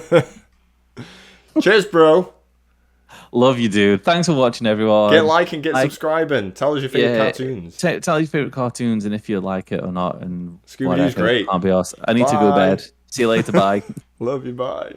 Cheers, bro. Love you, dude. Thanks for watching, everyone. Get liking, get Like- subscribing. Tell us your favorite Yeah. cartoons. Tell your favorite cartoons and if you like it or not. And Scooby-Doo's whatever. great. I'll be awesome. I need to go to Bye. bed. See you later. Bye. Love you. Bye.